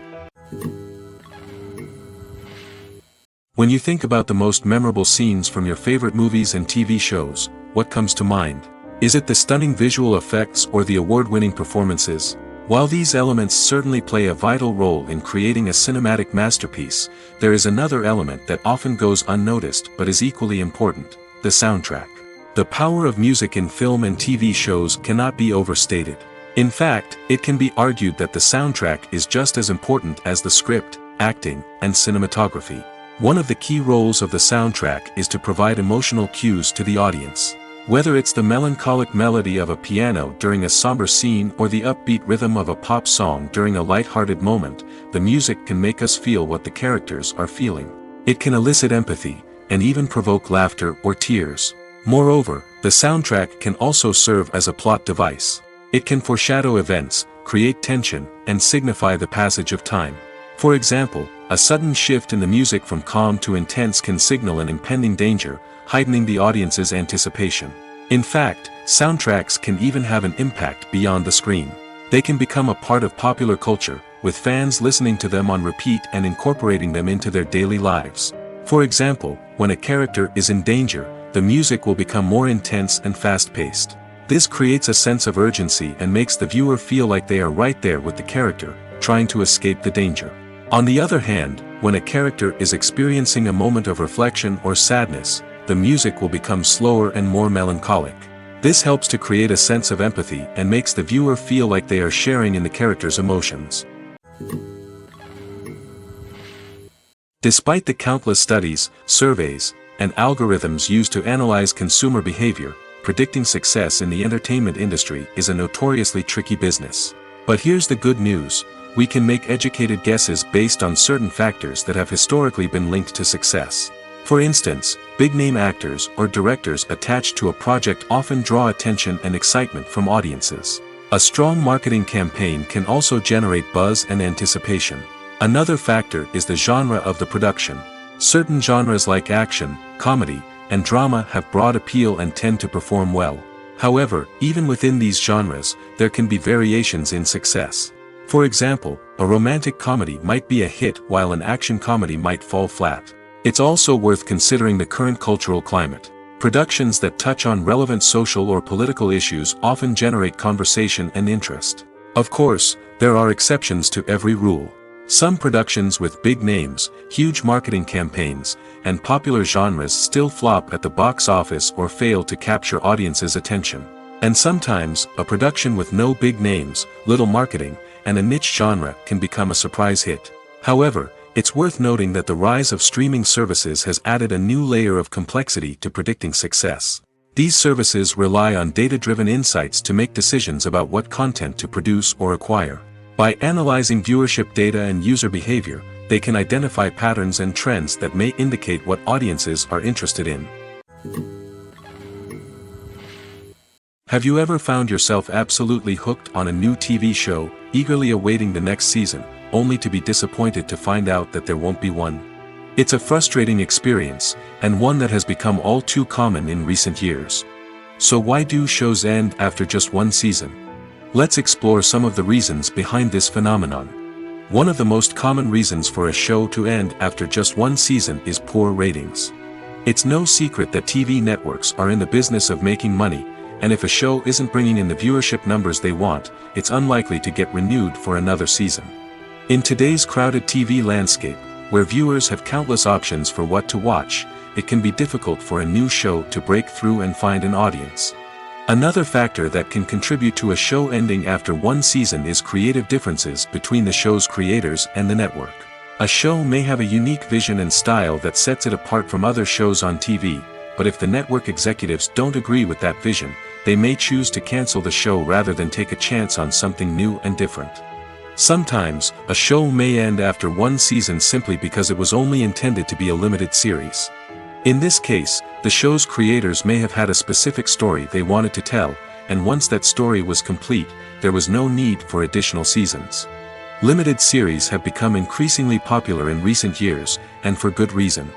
When you think about the most memorable scenes from your favorite movies and TV shows, what comes to mind? Is it the stunning visual effects or the award-winning performances? While these elements certainly play a vital role in creating a cinematic masterpiece, there is another element that often goes unnoticed but is equally important: the soundtrack. The power of music in film and TV shows cannot be overstated. In fact, it can be argued that the soundtrack is just as important as the script, acting, and cinematography. One of the key roles of the soundtrack is to provide emotional cues to the audience. Whether it's the melancholic melody of a piano during a somber scene or the upbeat rhythm of a pop song during a light-hearted moment, the music can make us feel what the characters are feeling. It can elicit empathy, and even provoke laughter or tears. Moreover, the soundtrack can also serve as a plot device. It can foreshadow events, create tension, and signify the passage of time. For example, a sudden shift in the music from calm to intense can signal an impending danger, heightening the audience's anticipation. In fact, soundtracks can even have an impact beyond the screen. They can become a part of popular culture, with fans listening to them on repeat and incorporating them into their daily lives. For example, when a character is in danger, the music will become more intense and fast-paced. This creates a sense of urgency and makes the viewer feel like they are right there with the character, trying to escape the danger. On the other hand, when a character is experiencing a moment of reflection or sadness, the music will become slower and more melancholic. This helps to create a sense of empathy and makes the viewer feel like they are sharing in the character's emotions. Despite the countless studies, surveys, and algorithms used to analyze consumer behavior, predicting success in the entertainment industry is a notoriously tricky business. But here's the good news: we can make educated guesses based on certain factors that have historically been linked to success. For instance, big-name actors or directors attached to a project often draw attention and excitement from audiences. A strong marketing campaign can also generate buzz and anticipation. Another factor is the genre of the production. Certain genres like action, comedy, and drama have broad appeal and tend to perform well. However, even within these genres, there can be variations in success. For example, a romantic comedy might be a hit while an action comedy might fall flat. It's also worth considering the current cultural climate. Productions that touch on relevant social or political issues often generate conversation and interest. Of course, there are exceptions to every rule. Some productions with big names, huge marketing campaigns, and popular genres still flop at the box office or fail to capture audiences' attention. And sometimes, a production with no big names, little marketing, and a niche genre can become a surprise hit. However, it's worth noting that the rise of streaming services has added a new layer of complexity to predicting success. These services rely on data-driven insights to make decisions about what content to produce or acquire. By analyzing viewership data and user behavior, they can identify patterns and trends that may indicate what audiences are interested in. Have you ever found yourself absolutely hooked on a new TV show, eagerly awaiting the next season, only to be disappointed to find out that there won't be one? It's a frustrating experience, and one that has become all too common in recent years. So why do shows end after just one season? Let's explore some of the reasons behind this phenomenon. One of the most common reasons for a show to end after just one season is poor ratings. It's no secret that TV networks are in the business of making money, and if a show isn't bringing in the viewership numbers they want, it's unlikely to get renewed for another season. In today's crowded TV landscape, where viewers have countless options for what to watch, it can be difficult for a new show to break through and find an audience. Another factor that can contribute to a show ending after one season is creative differences between the show's creators and the network. A show may have a unique vision and style that sets it apart from other shows on TV, but if the network executives don't agree with that vision, they may choose to cancel the show rather than take a chance on something new and different. Sometimes, a show may end after one season simply because it was only intended to be a limited series. In this case, the show's creators may have had a specific story they wanted to tell, and once that story was complete, there was no need for additional seasons. Limited series have become increasingly popular in recent years, and for good reason.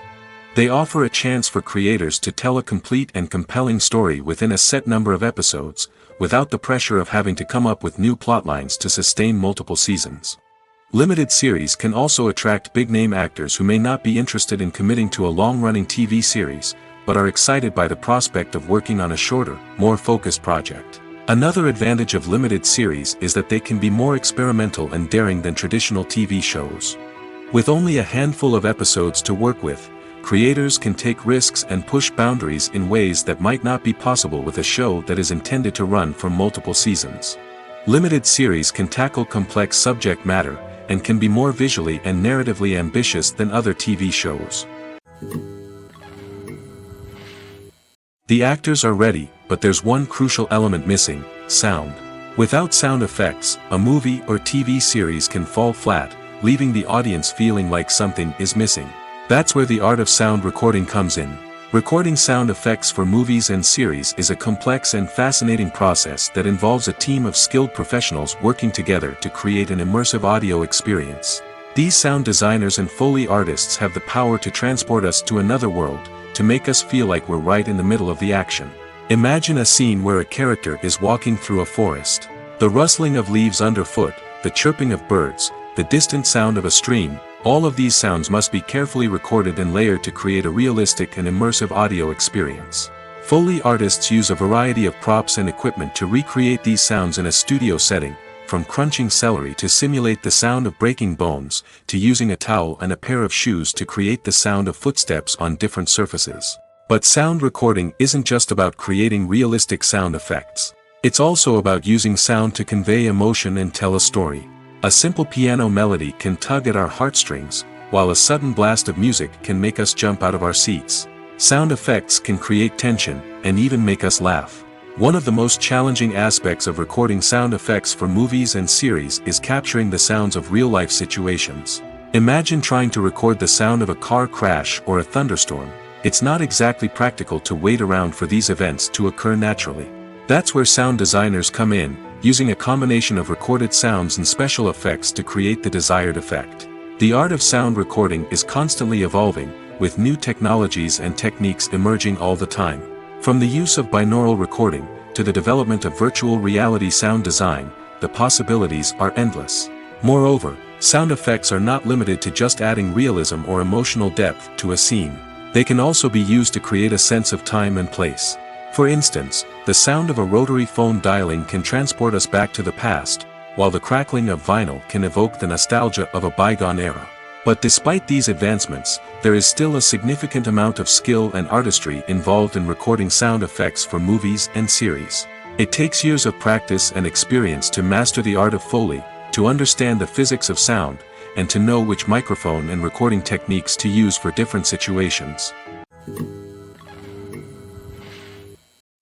They offer a chance for creators to tell a complete and compelling story within a set number of episodes, without the pressure of having to come up with new plotlines to sustain multiple seasons. Limited series can also attract big-name actors who may not be interested in committing to a long-running TV series, but are excited by the prospect of working on a shorter, more focused project. Another advantage of limited series is that they can be more experimental and daring than traditional TV shows. With only a handful of episodes to work with, creators can take risks and push boundaries in ways that might not be possible with a show that is intended to run for multiple seasons. Limited series can tackle complex subject matter, and can be more visually and narratively ambitious than other TV shows. The actors are ready, but there's one crucial element missing: sound. Without sound effects, a movie or TV series can fall flat, leaving the audience feeling like something is missing. That's where the art of sound recording comes in. Recording sound effects for movies and series is a complex and fascinating process that involves a team of skilled professionals working together to create an immersive audio experience. These sound designers and Foley artists have the power to transport us to another world, to make us feel like we're right in the middle of the action. Imagine a scene where a character is walking through a forest. The rustling of leaves underfoot, the chirping of birds, the distant sound of a stream, all of these sounds must be carefully recorded and layered to create a realistic and immersive audio experience. Foley artists use a variety of props and equipment to recreate these sounds in a studio setting, from crunching celery to simulate the sound of breaking bones, to using a towel and a pair of shoes to create the sound of footsteps on different surfaces. But sound recording isn't just about creating realistic sound effects. It's also about using sound to convey emotion and tell a story. A simple piano melody can tug at our heartstrings, while a sudden blast of music can make us jump out of our seats. Sound effects can create tension, and even make us laugh. One of the most challenging aspects of recording sound effects for movies and series is capturing the sounds of real-life situations. Imagine trying to record the sound of a car crash or a thunderstorm. It's not exactly practical to wait around for these events to occur naturally. That's where sound designers come in, using a combination of recorded sounds and special effects to create the desired effect. The art of sound recording is constantly evolving, with new technologies and techniques emerging all the time. From the use of binaural recording, to the development of virtual reality sound design, the possibilities are endless. Moreover, sound effects are not limited to just adding realism or emotional depth to a scene. They can also be used to create a sense of time and place. For instance, the sound of a rotary phone dialing can transport us back to the past, while the crackling of vinyl can evoke the nostalgia of a bygone era. But despite these advancements, there is still a significant amount of skill and artistry involved in recording sound effects for movies and series. It takes years of practice and experience to master the art of Foley, to understand the physics of sound, and to know which microphone and recording techniques to use for different situations.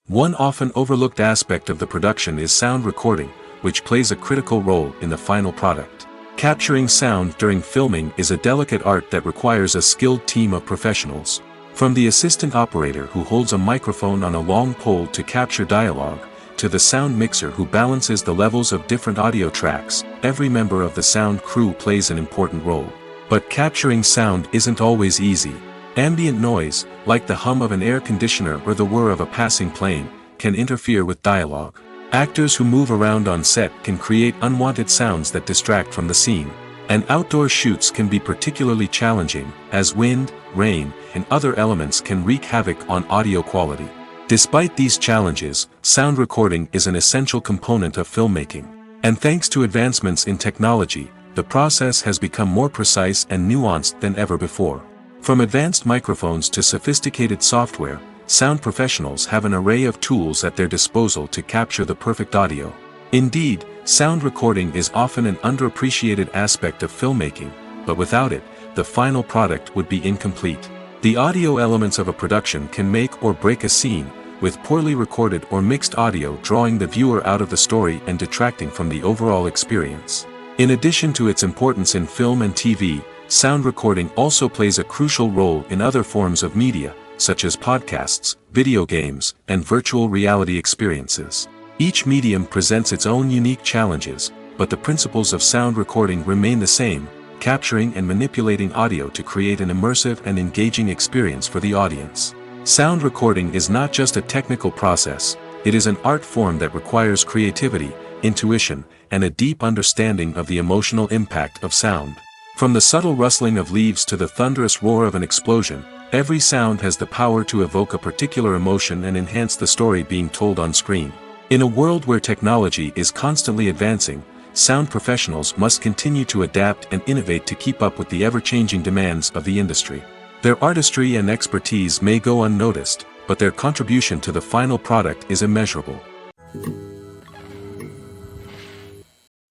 One often overlooked aspect of the production is sound recording, which plays a critical role in the final product. Capturing sound during filming is a delicate art that requires a skilled team of professionals. From the assistant operator who holds a microphone on a long pole to capture dialogue, to the sound mixer who balances the levels of different audio tracks, every member of the sound crew plays an important role. But capturing sound isn't always easy. Ambient noise, like the hum of an air conditioner or the whir of a passing plane, can interfere with dialogue. Actors who move around on set can create unwanted sounds that distract from the scene. And outdoor shoots can be particularly challenging, as wind, rain, and other elements can wreak havoc on audio quality. Despite these challenges, sound recording is an essential component of filmmaking. And thanks to advancements in technology, the process has become more precise and nuanced than ever before. From advanced microphones to sophisticated software, sound professionals have an array of tools at their disposal to capture the perfect audio. Indeed, sound recording is often an underappreciated aspect of filmmaking, but without it, the final product would be incomplete. The audio elements of a production can make or break a scene, with poorly recorded or mixed audio drawing the viewer out of the story and detracting from the overall experience. In addition to its importance in film and TV, sound recording also plays a crucial role in other forms of media, such as podcasts, video games, and virtual reality experiences. Each medium presents its own unique challenges, but the principles of sound recording remain the same, capturing and manipulating audio to create an immersive and engaging experience for the audience. Sound recording is not just a technical process, it is an art form that requires creativity, intuition, and a deep understanding of the emotional impact of sound. From the subtle rustling of leaves to the thunderous roar of an explosion, every sound has the power to evoke a particular emotion and enhance the story being told on screen. In a world where technology is constantly advancing, sound professionals must continue to adapt and innovate to keep up with the ever-changing demands of the industry. Their artistry and expertise may go unnoticed, but their contribution to the final product is immeasurable.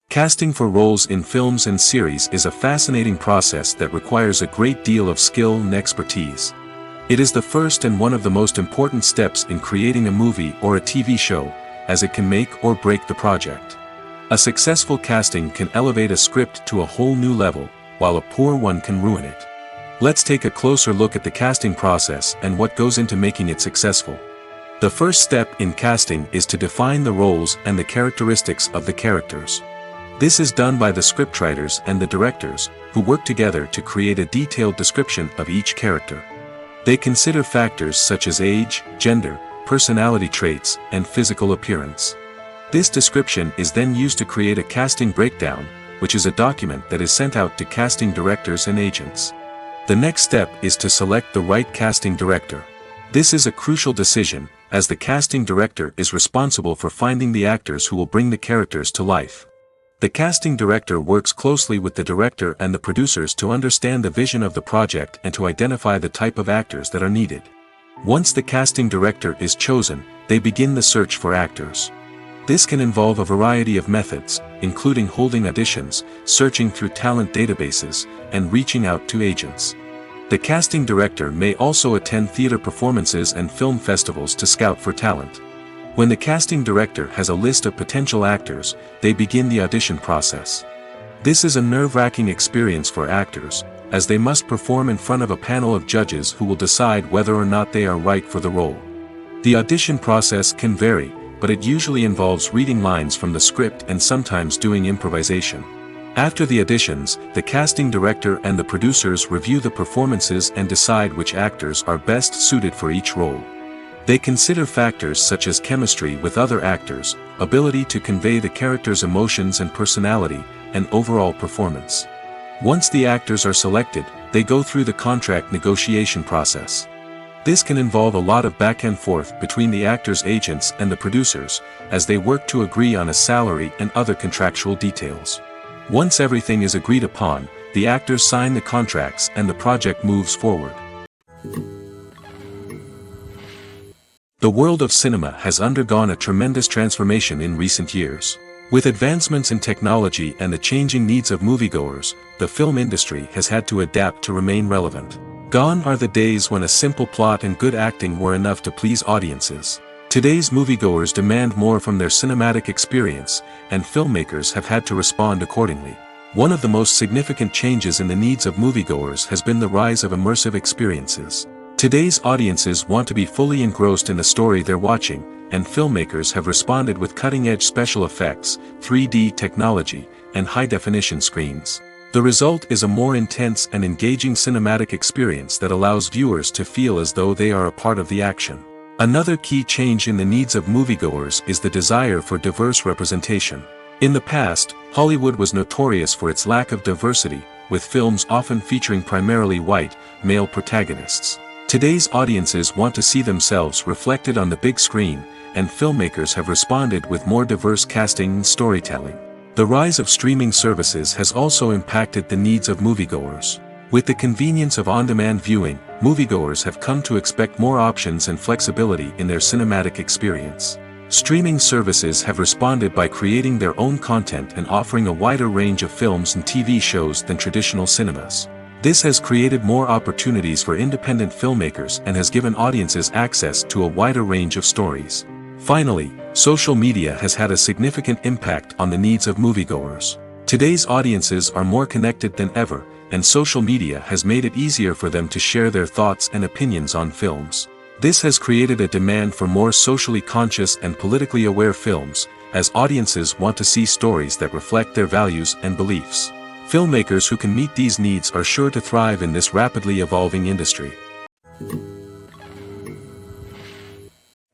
Casting for roles in films and series is a fascinating process that requires a great deal of skill and expertise. It is the first and one of the most important steps in creating a movie or a TV show, as it can make or break the project. A successful casting can elevate a script to a whole new level, while a poor one can ruin it. Let's take a closer look at the casting process and what goes into making it successful. The first step in casting is to define the roles and the characteristics of the characters. This is done by the scriptwriters and the directors, who work together to create a detailed description of each character. They consider factors such as age, gender, personality traits, and physical appearance. This description is then used to create a casting breakdown, which is a document that is sent out to casting directors and agents. The next step is to select the right casting director. This is a crucial decision, as the casting director is responsible for finding the actors who will bring the characters to life. The casting director works closely with the director and the producers to understand the vision of the project and to identify the type of actors that are needed. Once the casting director is chosen, they begin the search for actors. This can involve a variety of methods, including holding auditions, searching through talent databases, and reaching out to agents. The casting director may also attend theater performances and film festivals to scout for talent. When the casting director has a list of potential actors, they begin the audition process. This is a nerve-wracking experience for actors, as they must perform in front of a panel of judges who will decide whether or not they are right for the role. The audition process can vary, but it usually involves reading lines from the script and sometimes doing improvisation. After the auditions, the casting director and the producers review the performances and decide which actors are best suited for each role. They consider factors such as chemistry with other actors, ability to convey the character's emotions and personality, and overall performance. Once the actors are selected, they go through the contract negotiation process. This can involve a lot of back and forth between the actors' agents and the producers, as they work to agree on a salary and other contractual details. Once everything is agreed upon, the actors sign the contracts and the project moves forward. The world of cinema has undergone a tremendous transformation in recent years. With advancements in technology and the changing needs of moviegoers, the film industry has had to adapt to remain relevant. Gone are the days when a simple plot and good acting were enough to please audiences. Today's moviegoers demand more from their cinematic experience, and filmmakers have had to respond accordingly. One of the most significant changes in the needs of moviegoers has been the rise of immersive experiences. Today's audiences want to be fully engrossed in the story they're watching, and filmmakers have responded with cutting-edge special effects, 3D technology, and high-definition screens. The result is a more intense and engaging cinematic experience that allows viewers to feel as though they are a part of the action. Another key change in the needs of moviegoers is the desire for diverse representation. In the past, Hollywood was notorious for its lack of diversity, with films often featuring primarily white, male protagonists. Today's audiences want to see themselves reflected on the big screen, and filmmakers have responded with more diverse casting and storytelling. The rise of streaming services has also impacted the needs of moviegoers. With the convenience of on-demand viewing, moviegoers have come to expect more options and flexibility in their cinematic experience. Streaming services have responded by creating their own content and offering a wider range of films and TV shows than traditional cinemas. This has created more opportunities for independent filmmakers and has given audiences access to a wider range of stories. Finally, social media has had a significant impact on the needs of moviegoers. Today's audiences are more connected than ever, and social media has made it easier for them to share their thoughts and opinions on films. This has created a demand for more socially conscious and politically aware films, as audiences want to see stories that reflect their values and beliefs. Filmmakers who can meet these needs are sure to thrive in this rapidly evolving industry.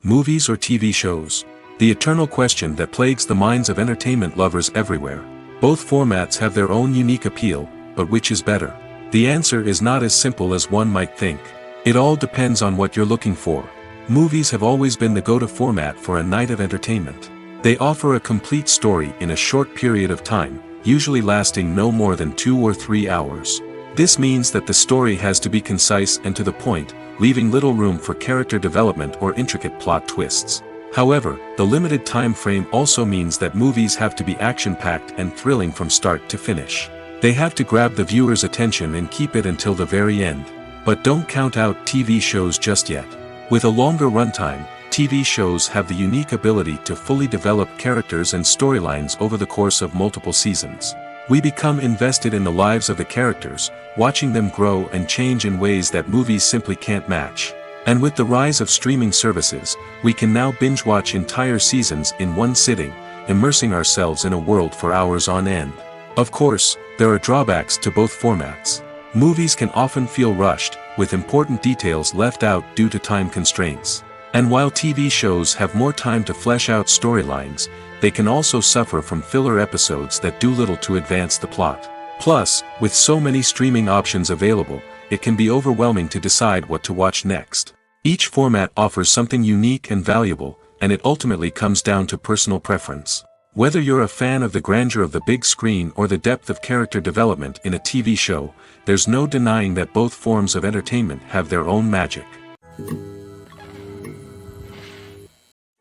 Movies or TV shows? The eternal question that plagues the minds of entertainment lovers everywhere. Both formats have their own unique appeal, but which is better? The answer is not as simple as one might think. It all depends on what you're looking for. Movies have always been the go-to format for a night of entertainment. They offer a complete story in a short period of time, usually lasting no more than 2 or 3 hours. This means that the story has to be concise and to the point, leaving little room for character development or intricate plot twists. However, the limited time frame also means that movies have to be action-packed and thrilling from start to finish. They have to grab the viewer's attention and keep it until the very end. But don't count out TV shows just yet. With a longer runtime, TV shows have the unique ability to fully develop characters and storylines over the course of multiple seasons. We become invested in the lives of the characters, watching them grow and change in ways that movies simply can't match. And with the rise of streaming services, we can now binge-watch entire seasons in one sitting, immersing ourselves in a world for hours on end. Of course, there are drawbacks to both formats. Movies can often feel rushed, with important details left out due to time constraints. And while TV shows have more time to flesh out storylines, they can also suffer from filler episodes that do little to advance the plot. Plus, with so many streaming options available, it can be overwhelming to decide what to watch next. Each format offers something unique and valuable, and it ultimately comes down to personal preference. Whether you're a fan of the grandeur of the big screen or the depth of character development in a TV show, there's no denying that both forms of entertainment have their own magic.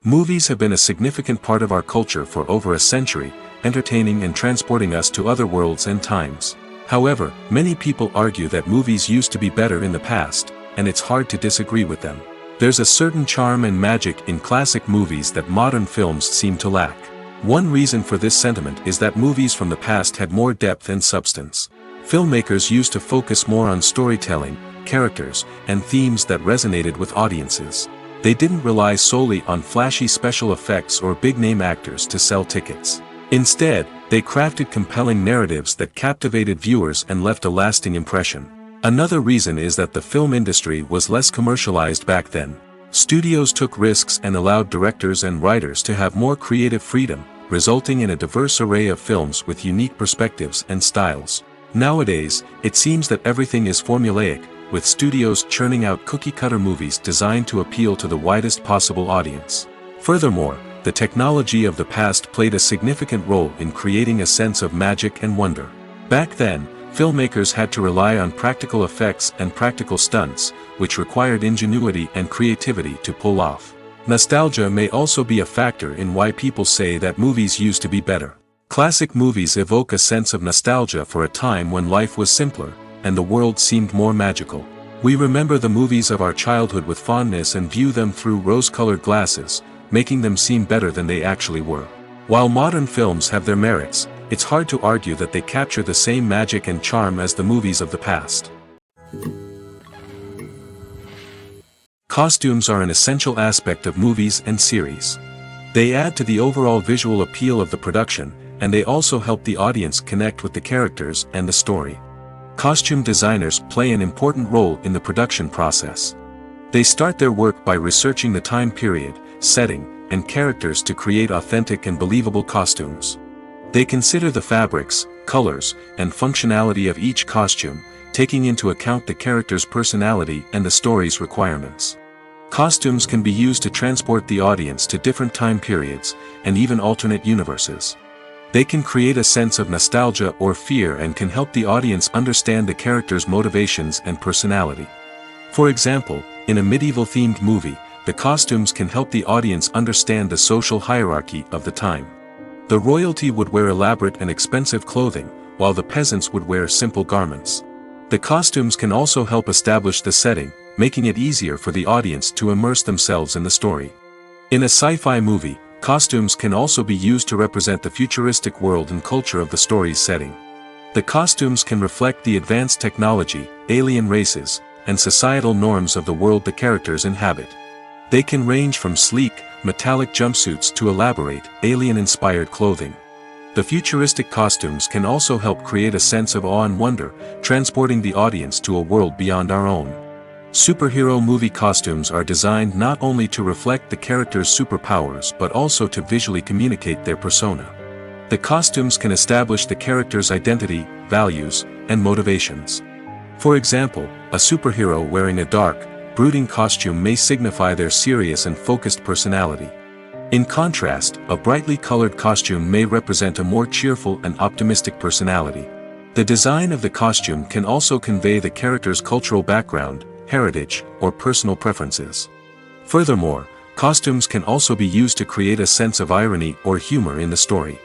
Movies have been a significant part of our culture for over a century, entertaining and transporting us to other worlds and times. However, many people argue that movies used to be better in the past, and it's hard to disagree with them. There's a certain charm and magic in classic movies that modern films seem to lack. One reason for this sentiment is that movies from the past had more depth and substance. Filmmakers used to focus more on storytelling, characters, and themes that resonated with audiences. They didn't rely solely on flashy special effects or big-name actors to sell tickets. Instead, they crafted compelling narratives that captivated viewers and left a lasting impression. Another reason is that the film industry was less commercialized back then. Studios took risks and allowed directors and writers to have more creative freedom, resulting in a diverse array of films with unique perspectives and styles. Nowadays, it seems that everything is formulaic, with studios churning out cookie-cutter movies designed to appeal to the widest possible audience. Furthermore, the technology of the past played a significant role in creating a sense of magic and wonder. Back then, filmmakers had to rely on practical effects and practical stunts, which required ingenuity and creativity to pull off. Nostalgia may also be a factor in why people say that movies used to be better. Classic movies evoke a sense of nostalgia for a time when life was simpler, and the world seemed more magical. We remember the movies of our childhood with fondness and view them through rose-colored glasses, making them seem better than they actually were. While modern films have their merits, it's hard to argue that they capture the same magic and charm as the movies of the past. Costumes are an essential aspect of movies and series. They add to the overall visual appeal of the production, and they also help the audience connect with the characters and the story. Costume designers play an important role in the production process. They start their work by researching the time period, setting, and characters to create authentic and believable costumes. They consider the fabrics, colors, and functionality of each costume, taking into account the character's personality and the story's requirements. Costumes can be used to transport the audience to different time periods, and even alternate universes. They can create a sense of nostalgia or fear and can help the audience understand the character's motivations and personality. For example, in a medieval-themed movie, the costumes can help the audience understand the social hierarchy of the time. The royalty would wear elaborate and expensive clothing, while the peasants would wear simple garments. The costumes can also help establish the setting, making it easier for the audience to immerse themselves in the story. In a sci-fi movie, costumes can also be used to represent the futuristic world and culture of the story's setting. The costumes can reflect the advanced technology, alien races, and societal norms of the world the characters inhabit. They can range from sleek, metallic jumpsuits to elaborate, alien-inspired clothing. The futuristic costumes can also help create a sense of awe and wonder, transporting the audience to a world beyond our own. Superhero movie costumes are designed not only to reflect the character's superpowers but also to visually communicate their persona. The costumes can establish the character's identity, values, and motivations. For example, a superhero wearing a dark, brooding costume may signify their serious and focused personality. In contrast, a brightly colored costume may represent a more cheerful and optimistic personality. The design of the costume can also convey the character's cultural background, heritage, or personal preferences. Furthermore, costumes can also be used to create a sense of irony or humor in the story.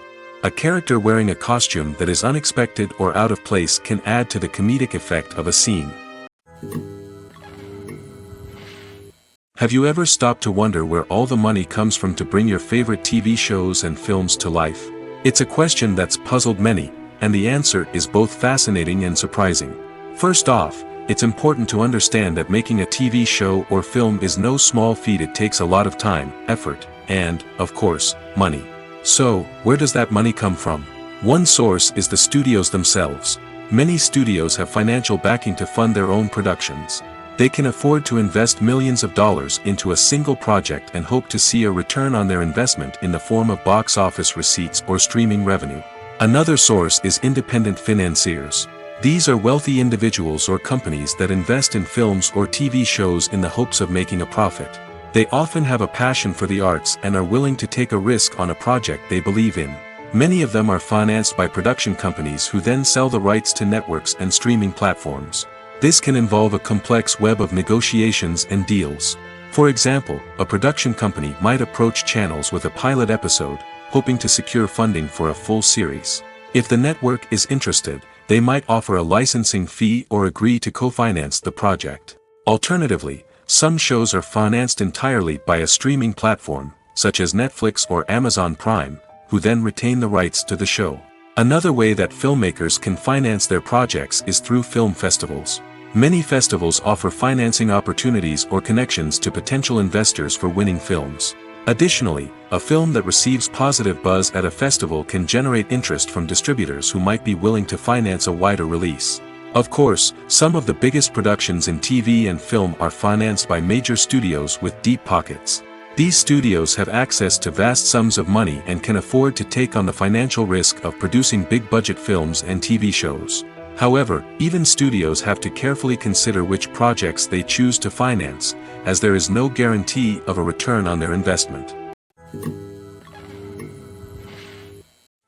A character wearing a costume that is unexpected or out of place can add to the comedic effect of a scene. Have you ever stopped to wonder where all the money comes from to bring your favorite TV shows and films to life? It's a question that's puzzled many, and the answer is both fascinating and surprising. First off, it's important to understand that making a TV show or film is no small feat. It takes a lot of time, effort, and, of course, money. So, where does that money come from? One source is the studios themselves. Many studios have financial backing to fund their own productions. They can afford to invest millions of dollars into a single project and hope to see a return on their investment in the form of box office receipts or streaming revenue. Another source is independent financiers. These are wealthy individuals or companies that invest in films or TV shows in the hopes of making a profit. They often have a passion for the arts and are willing to take a risk on a project they believe in. Many of them are financed by production companies who then sell the rights to networks and streaming platforms. This can involve a complex web of negotiations and deals. For example, a production company might approach channels with a pilot episode, hoping to secure funding for a full series. If the network is interested, they might offer a licensing fee or agree to co-finance the project. Alternatively, some shows are financed entirely by a streaming platform, such as Netflix or Amazon Prime, who then retain the rights to the show. Another way that filmmakers can finance their projects is through film festivals. Many festivals offer financing opportunities or connections to potential investors for winning films. Additionally, a film that receives positive buzz at a festival can generate interest from distributors who might be willing to finance a wider release. Of course, some of the biggest productions in TV and film are financed by major studios with deep pockets. These studios have access to vast sums of money and can afford to take on the financial risk of producing big-budget films and TV shows. However, even studios have to carefully consider which projects they choose to finance, as there is no guarantee of a return on their investment.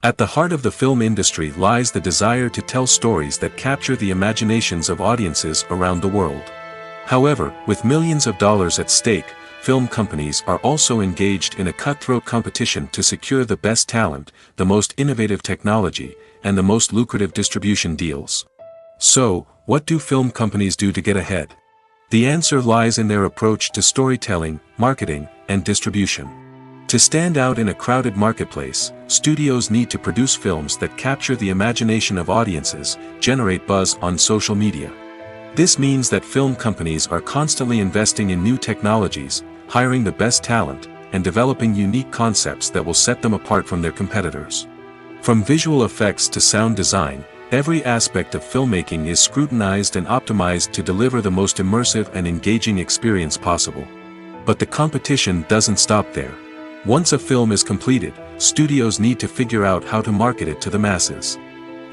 At the heart of the film industry lies the desire to tell stories that capture the imaginations of audiences around the world. However, with millions of dollars at stake, film companies are also engaged in a cutthroat competition to secure the best talent, the most innovative technology, and the most lucrative distribution deals. So, what do film companies do to get ahead? The answer lies in their approach to storytelling, marketing, and distribution. To stand out in a crowded marketplace, studios need to produce films that capture the imagination of audiences, generate buzz on social media. This means that film companies are constantly investing in new technologies, hiring the best talent, and developing unique concepts that will set them apart from their competitors. From visual effects to sound design, every aspect of filmmaking is scrutinized and optimized to deliver the most immersive and engaging experience possible. But the competition doesn't stop there. Once a film is completed, studios need to figure out how to market it to the masses.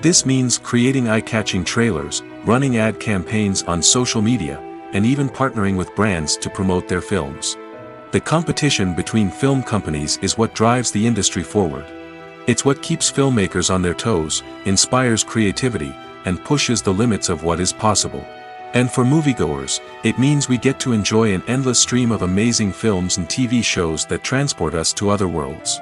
This means creating eye-catching trailers, running ad campaigns on social media, and even partnering with brands to promote their films. The competition between film companies is what drives the industry forward. It's what keeps filmmakers on their toes, inspires creativity, and pushes the limits of what is possible. And for moviegoers, it means we get to enjoy an endless stream of amazing films and TV shows that transport us to other worlds.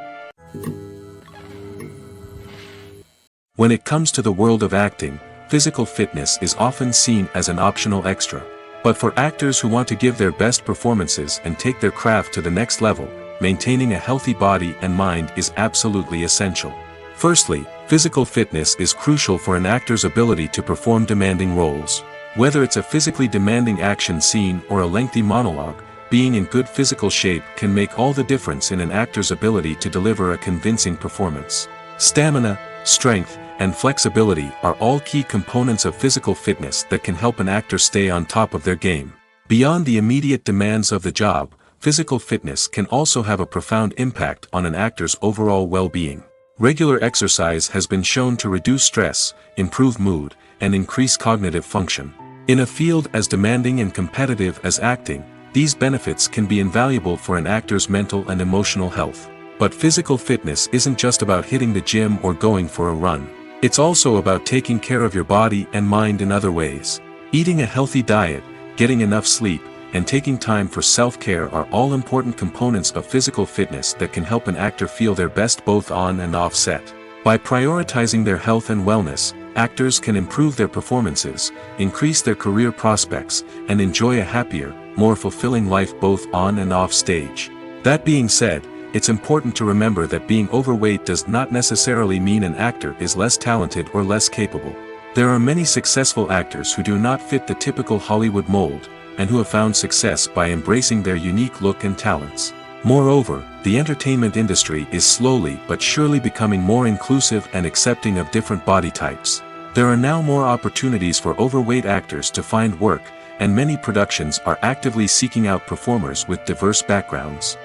When it comes to the world of acting, physical fitness is often seen as an optional extra. But for actors who want to give their best performances and take their craft to the next level, maintaining a healthy body and mind is absolutely essential. Firstly, physical fitness is crucial for an actor's ability to perform demanding roles. Whether it's a physically demanding action scene or a lengthy monologue, being in good physical shape can make all the difference in an actor's ability to deliver a convincing performance. Stamina, strength, and flexibility are all key components of physical fitness that can help an actor stay on top of their game. Beyond the immediate demands of the job, physical fitness can also have a profound impact on an actor's overall well-being. Regular exercise has been shown to reduce stress, improve mood, and increase cognitive function. In a field as demanding and competitive as acting, these benefits can be invaluable for an actor's mental and emotional health. But physical fitness isn't just about hitting the gym or going for a run. It's also about taking care of your body and mind in other ways. Eating a healthy diet, getting enough sleep, and taking time for self-care are all important components of physical fitness that can help an actor feel their best both on and off set. By prioritizing their health and wellness, actors can improve their performances, increase their career prospects, and enjoy a happier, more fulfilling life both on and off stage. That being said, it's important to remember that being overweight does not necessarily mean an actor is less talented or less capable. There are many successful actors who do not fit the typical Hollywood mold, and who have found success by embracing their unique look and talents. Moreover, the entertainment industry is slowly but surely becoming more inclusive and accepting of different body types. There are now more opportunities for overweight actors to find work, and many productions are actively seeking out performers with diverse backgrounds.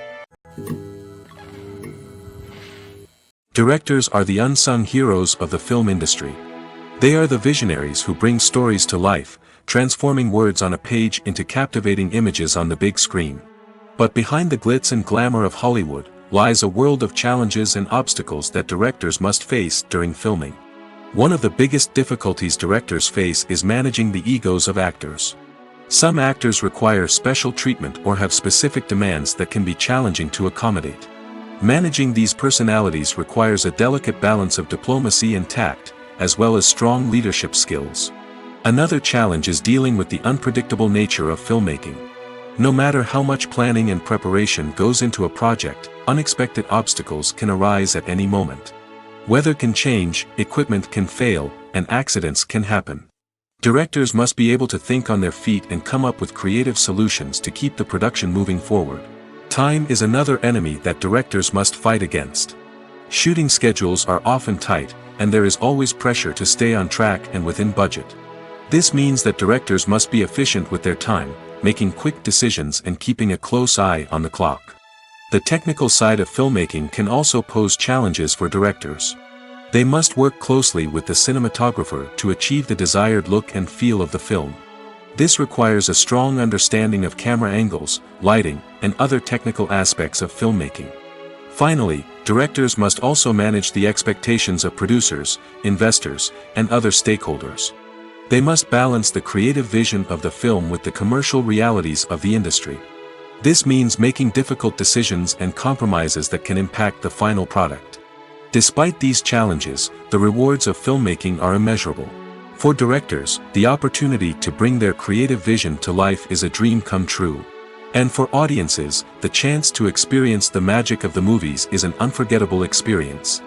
Directors are the unsung heroes of the film industry. They are the visionaries who bring stories to life, transforming words on a page into captivating images on the big screen. But behind the glitz and glamour of Hollywood, lies a world of challenges and obstacles that directors must face during filming. One of the biggest difficulties directors face is managing the egos of actors. Some actors require special treatment or have specific demands that can be challenging to accommodate. Managing these personalities requires a delicate balance of diplomacy and tact, as well as strong leadership skills. Another challenge is dealing with the unpredictable nature of filmmaking. No matter how much planning and preparation goes into a project, unexpected obstacles can arise at any moment. Weather can change, equipment can fail, and accidents can happen. Directors must be able to think on their feet and come up with creative solutions to keep the production moving forward. Time is another enemy that directors must fight against. Shooting schedules are often tight, and there is always pressure to stay on track and within budget. This means that directors must be efficient with their time, making quick decisions and keeping a close eye on the clock. The technical side of filmmaking can also pose challenges for directors. They must work closely with the cinematographer to achieve the desired look and feel of the film. This requires a strong understanding of camera angles, lighting, and other technical aspects of filmmaking. Finally, directors must also manage the expectations of producers, investors, and other stakeholders. They must balance the creative vision of the film with the commercial realities of the industry. This means making difficult decisions and compromises that can impact the final product. Despite these challenges, the rewards of filmmaking are immeasurable. For directors, the opportunity to bring their creative vision to life is a dream come true. And for audiences, the chance to experience the magic of the movies is an unforgettable experience.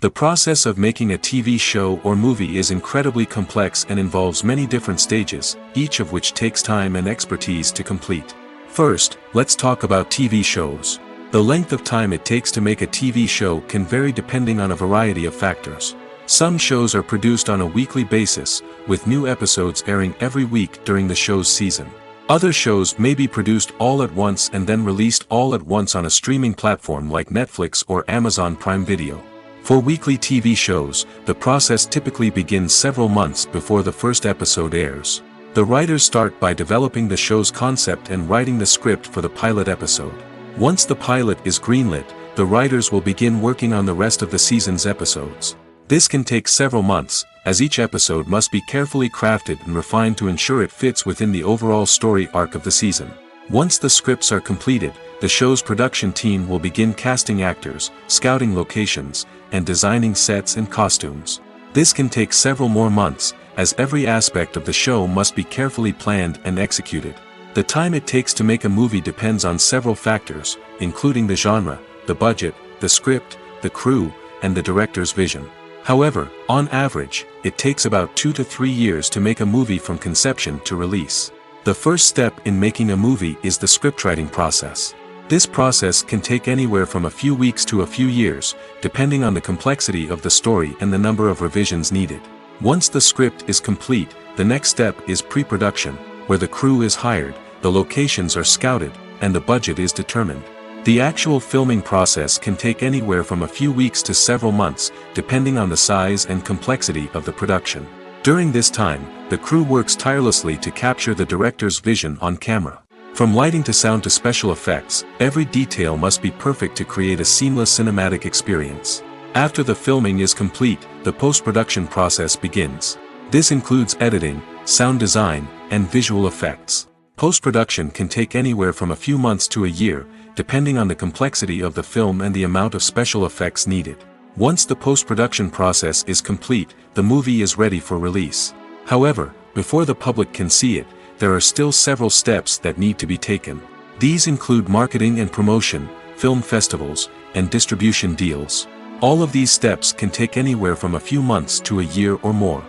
The process of making a TV show or movie is incredibly complex and involves many different stages, each of which takes time and expertise to complete. First, let's talk about TV shows. The length of time it takes to make a TV show can vary depending on a variety of factors. Some shows are produced on a weekly basis, with new episodes airing every week during the show's season. Other shows may be produced all at once and then released all at once on a streaming platform like Netflix or Amazon Prime Video. For weekly TV shows, the process typically begins several months before the first episode airs. The writers start by developing the show's concept and writing the script for the pilot episode. Once the pilot is greenlit, the writers will begin working on the rest of the season's episodes. This can take several months, as each episode must be carefully crafted and refined to ensure it fits within the overall story arc of the season. Once the scripts are completed, the show's production team will begin casting actors, scouting locations, and designing sets and costumes. This can take several more months, as every aspect of the show must be carefully planned and executed. The time it takes to make a movie depends on several factors, including the genre, the budget, the script, the crew, and the director's vision. However, on average, it takes about 2 to 3 years to make a movie from conception to release. The first step in making a movie is the scriptwriting process. This process can take anywhere from a few weeks to a few years, depending on the complexity of the story and the number of revisions needed. Once the script is complete, the next step is pre-production, where the crew is hired, the locations are scouted, and the budget is determined. The actual filming process can take anywhere from a few weeks to several months, depending on the size and complexity of the production. During this time, the crew works tirelessly to capture the director's vision on camera. From lighting to sound to special effects, every detail must be perfect to create a seamless cinematic experience. After the filming is complete, the post-production process begins. This includes editing, sound design, and visual effects. Post-production can take anywhere from a few months to a year, depending on the complexity of the film and the amount of special effects needed. Once the post-production process is complete, the movie is ready for release. However, before the public can see it, there are still several steps that need to be taken. These include marketing and promotion, film festivals, and distribution deals. All of these steps can take anywhere from a few months to a year or more.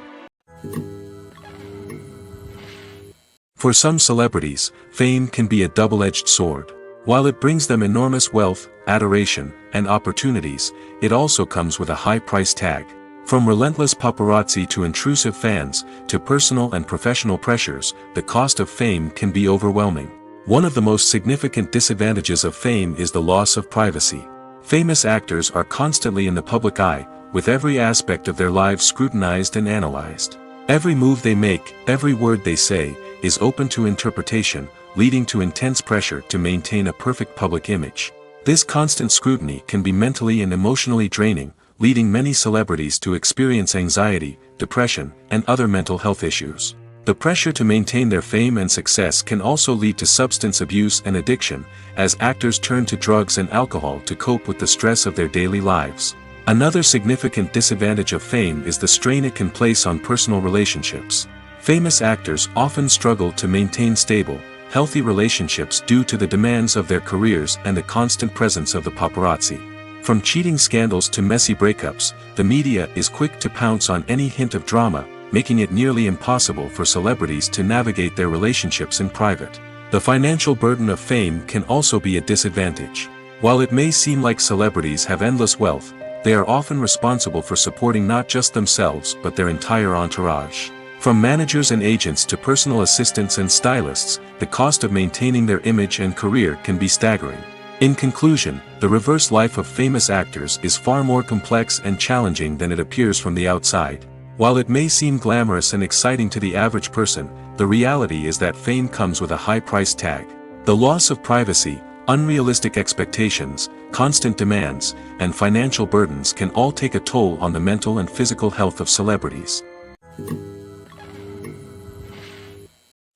For some celebrities, fame can be a double-edged sword. While it brings them enormous wealth, adoration, and opportunities, it also comes with a high price tag. From relentless paparazzi to intrusive fans, to personal and professional pressures, the cost of fame can be overwhelming. One of the most significant disadvantages of fame is the loss of privacy. Famous actors are constantly in the public eye, with every aspect of their lives scrutinized and analyzed. Every move they make, every word they say, is open to interpretation, leading to intense pressure to maintain a perfect public image. This constant scrutiny can be mentally and emotionally draining, leading many celebrities to experience anxiety, depression, and other mental health issues. The pressure to maintain their fame and success can also lead to substance abuse and addiction, as actors turn to drugs and alcohol to cope with the stress of their daily lives. Another significant disadvantage of fame is the strain it can place on personal relationships. Famous actors often struggle to maintain stable, healthy relationships due to the demands of their careers and the constant presence of the paparazzi. From cheating scandals to messy breakups, the media is quick to pounce on any hint of drama, making it nearly impossible for celebrities to navigate their relationships in private. The financial burden of fame can also be a disadvantage. While it may seem like celebrities have endless wealth, they are often responsible for supporting not just themselves but their entire entourage. From managers and agents to personal assistants and stylists, the cost of maintaining their image and career can be staggering. In conclusion, the reverse life of famous actors is far more complex and challenging than it appears from the outside. While it may seem glamorous and exciting to the average person, the reality is that fame comes with a high price tag. The loss of privacy, unrealistic expectations, constant demands, and financial burdens can all take a toll on the mental and physical health of celebrities.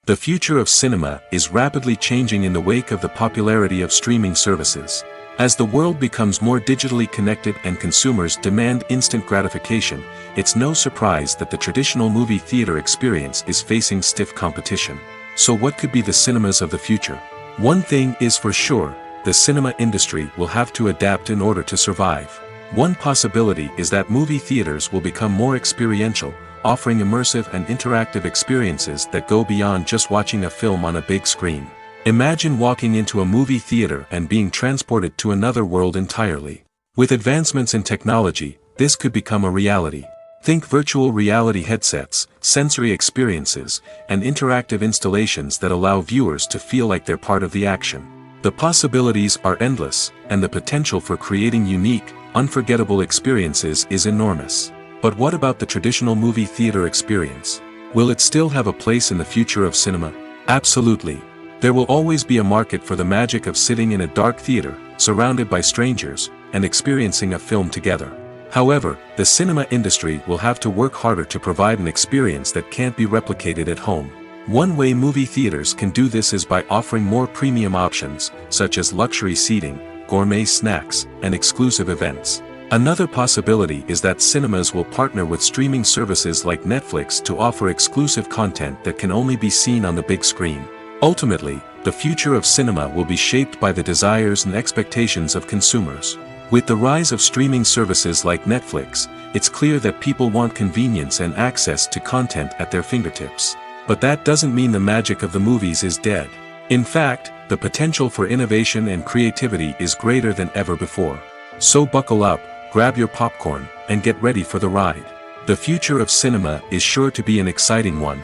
The future of cinema is rapidly changing in the wake of the popularity of streaming services. As the world becomes more digitally connected and consumers demand instant gratification, it's no surprise that the traditional movie theater experience is facing stiff competition. So what could be the cinemas of the future? One thing is for sure, the cinema industry will have to adapt in order to survive. One possibility is that movie theaters will become more experiential, offering immersive and interactive experiences that go beyond just watching a film on a big screen. Imagine walking into a movie theater and being transported to another world entirely. With advancements in technology, this could become a reality. Think virtual reality headsets, sensory experiences, and interactive installations that allow viewers to feel like they're part of the action. The possibilities are endless, and the potential for creating unique, unforgettable experiences is enormous. But what about the traditional movie theater experience? Will it still have a place in the future of cinema? Absolutely. There will always be a market for the magic of sitting in a dark theater, surrounded by strangers, and experiencing a film together. However, the cinema industry will have to work harder to provide an experience that can't be replicated at home. One way movie theaters can do this is by offering more premium options, such as luxury seating, gourmet snacks, and exclusive events. Another possibility is that cinemas will partner with streaming services like Netflix to offer exclusive content that can only be seen on the big screen. Ultimately, the future of cinema will be shaped by the desires and expectations of consumers. With the rise of streaming services like Netflix, it's clear that people want convenience and access to content at their fingertips. But that doesn't mean the magic of the movies is dead. In fact, the potential for innovation and creativity is greater than ever before. So buckle up, grab your popcorn, and get ready for the ride. The future of cinema is sure to be an exciting one.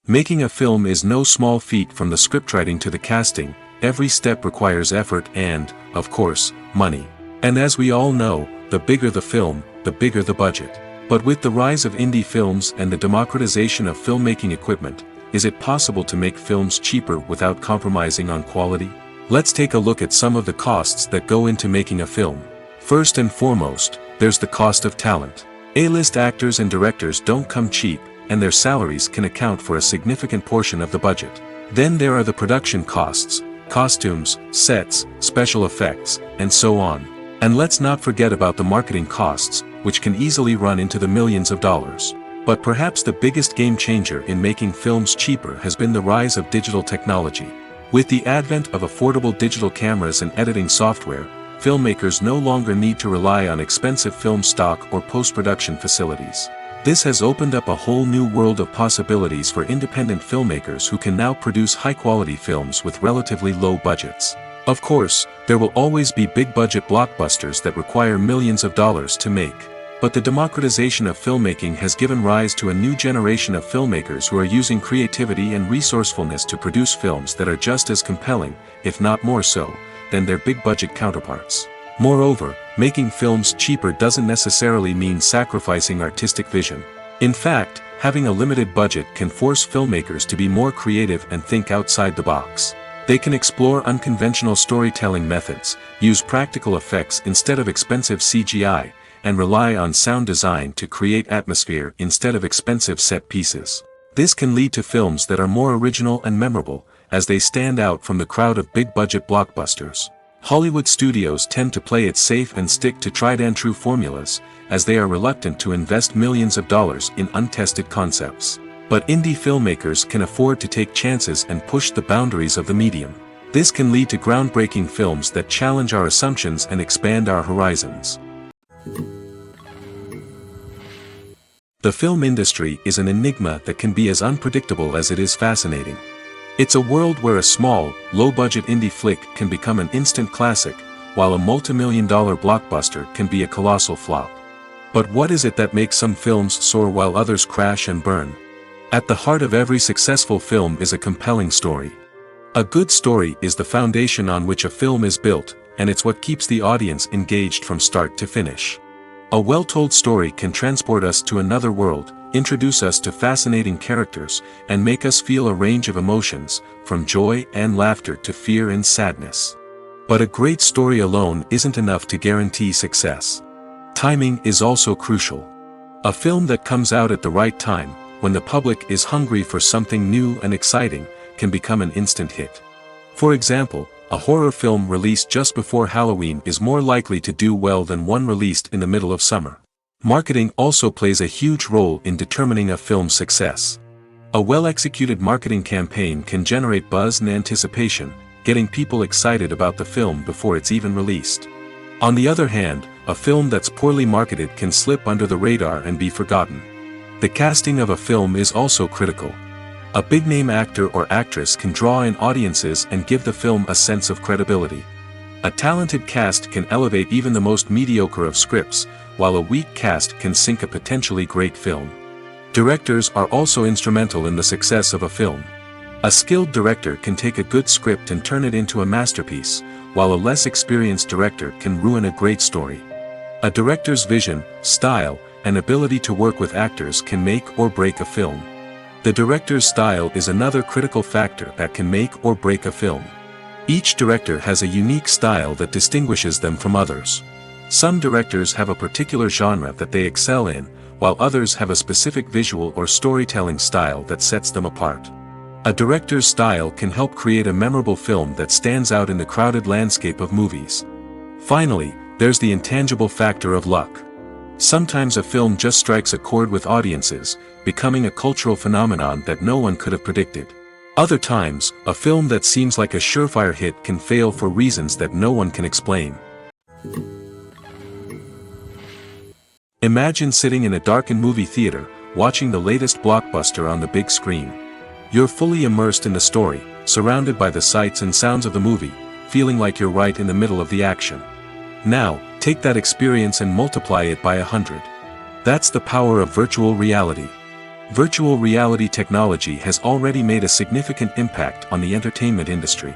Making a film is no small feat. From the scriptwriting to the casting, every step requires effort and, of course, money. And as we all know, the bigger the film, the bigger the budget. But with the rise of indie films and the democratization of filmmaking equipment, is it possible to make films cheaper without compromising on quality? Let's take a look at some of the costs that go into making a film. First and foremost, there's the cost of talent. A-list actors and directors don't come cheap, and their salaries can account for a significant portion of the budget. Then there are the production costs, costumes, sets, special effects, and so on. And let's not forget about the marketing costs, which can easily run into the millions of dollars. But perhaps the biggest game changer in making films cheaper has been the rise of digital technology. With the advent of affordable digital cameras and editing software, filmmakers no longer need to rely on expensive film stock or post-production facilities. This has opened up a whole new world of possibilities for independent filmmakers who can now produce high-quality films with relatively low budgets. Of course, there will always be big-budget blockbusters that require millions of dollars to make. But the democratization of filmmaking has given rise to a new generation of filmmakers who are using creativity and resourcefulness to produce films that are just as compelling, if not more so, than their big-budget counterparts. Moreover, making films cheaper doesn't necessarily mean sacrificing artistic vision. In fact, having a limited budget can force filmmakers to be more creative and think outside the box. They can explore unconventional storytelling methods, use practical effects instead of expensive CGI, and rely on sound design to create atmosphere instead of expensive set pieces. This can lead to films that are more original and memorable, as they stand out from the crowd of big-budget blockbusters. Hollywood studios tend to play it safe and stick to tried-and-true formulas, as they are reluctant to invest millions of dollars in untested concepts. But indie filmmakers can afford to take chances and push the boundaries of the medium. This can lead to groundbreaking films that challenge our assumptions and expand our horizons. The film industry is an enigma that can be as unpredictable as it is fascinating. It's a world where a small, low-budget indie flick can become an instant classic, while a multi-million-dollar blockbuster can be a colossal flop. But what is it that makes some films soar while others crash and burn? At the heart of every successful film is a compelling story. A good story is the foundation on which a film is built, and it's what keeps the audience engaged from start to finish. A well-told story can transport us to another world, introduce us to fascinating characters, and make us feel a range of emotions, from joy and laughter to fear and sadness. But a great story alone isn't enough to guarantee success. Timing is also crucial. A film that comes out at the right time, when the public is hungry for something new and exciting, can become an instant hit. For example, a horror film released just before Halloween is more likely to do well than one released in the middle of summer. Marketing also plays a huge role in determining a film's success. A well-executed marketing campaign can generate buzz and anticipation, getting people excited about the film before it's even released. On the other hand, a film that's poorly marketed can slip under the radar and be forgotten. The casting of a film is also critical. A big-name actor or actress can draw in audiences and give the film a sense of credibility. A talented cast can elevate even the most mediocre of scripts, while a weak cast can sink a potentially great film. Directors are also instrumental in the success of a film. A skilled director can take a good script and turn it into a masterpiece, while a less experienced director can ruin a great story. A director's vision, style, and ability to work with actors can make or break a film. The director's style is another critical factor that can make or break a film. Each director has a unique style that distinguishes them from others. Some directors have a particular genre that they excel in, while others have a specific visual or storytelling style that sets them apart. A director's style can help create a memorable film that stands out in the crowded landscape of movies. Finally, there's the intangible factor of luck. Sometimes a film just strikes a chord with audiences, becoming a cultural phenomenon that no one could have predicted. Other times, a film that seems like a surefire hit can fail for reasons that no one can explain. Imagine sitting in a darkened movie theater, watching the latest blockbuster on the big screen. You're fully immersed in the story, surrounded by the sights and sounds of the movie, feeling like you're right in the middle of the action. Now, take that experience and multiply it by 100. That's the power of virtual reality. Virtual reality technology has already made a significant impact on the entertainment industry.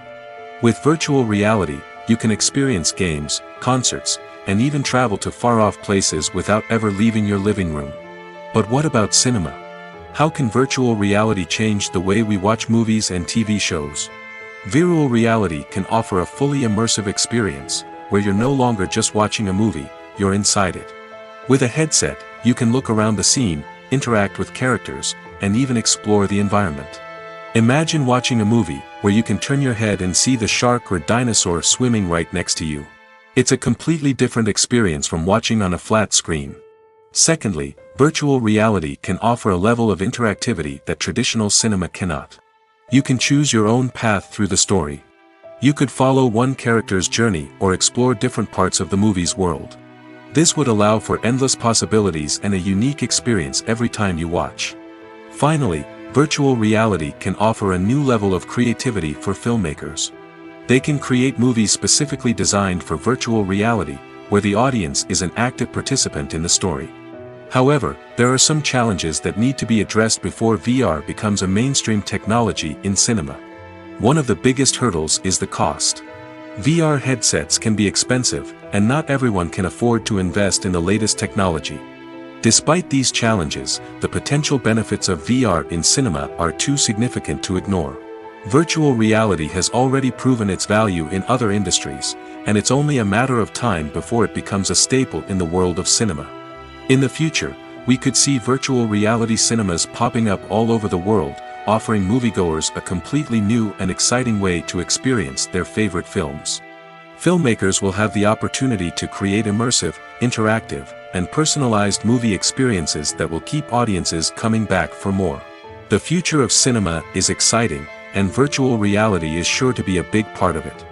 With virtual reality, you can experience games, concerts, and even travel to far-off places without ever leaving your living room. But what about cinema? How can virtual reality change the way we watch movies and TV shows? Virtual reality can offer a fully immersive experience, where you're no longer just watching a movie, you're inside it. With a headset, you can look around the scene, interact with characters, and even explore the environment. Imagine watching a movie, where you can turn your head and see the shark or dinosaur swimming right next to you. It's a completely different experience from watching on a flat screen. Secondly, virtual reality can offer a level of interactivity that traditional cinema cannot. You can choose your own path through the story. You could follow one character's journey or explore different parts of the movie's world. This would allow for endless possibilities and a unique experience every time you watch. Finally, virtual reality can offer a new level of creativity for filmmakers. They can create movies specifically designed for virtual reality, where the audience is an active participant in the story. However, there are some challenges that need to be addressed before VR becomes a mainstream technology in cinema. One of the biggest hurdles is the cost. VR headsets can be expensive, and not everyone can afford to invest in the latest technology. Despite these challenges, the potential benefits of VR in cinema are too significant to ignore. Virtual reality has already proven its value in other industries, and it's only a matter of time before it becomes a staple in the world of cinema. In the future, we could see virtual reality cinemas popping up all over the world, offering moviegoers a completely new and exciting way to experience their favorite films. Filmmakers will have the opportunity to create immersive, interactive, and personalized movie experiences that will keep audiences coming back for more. The future of cinema is exciting, and virtual reality is sure to be a big part of it.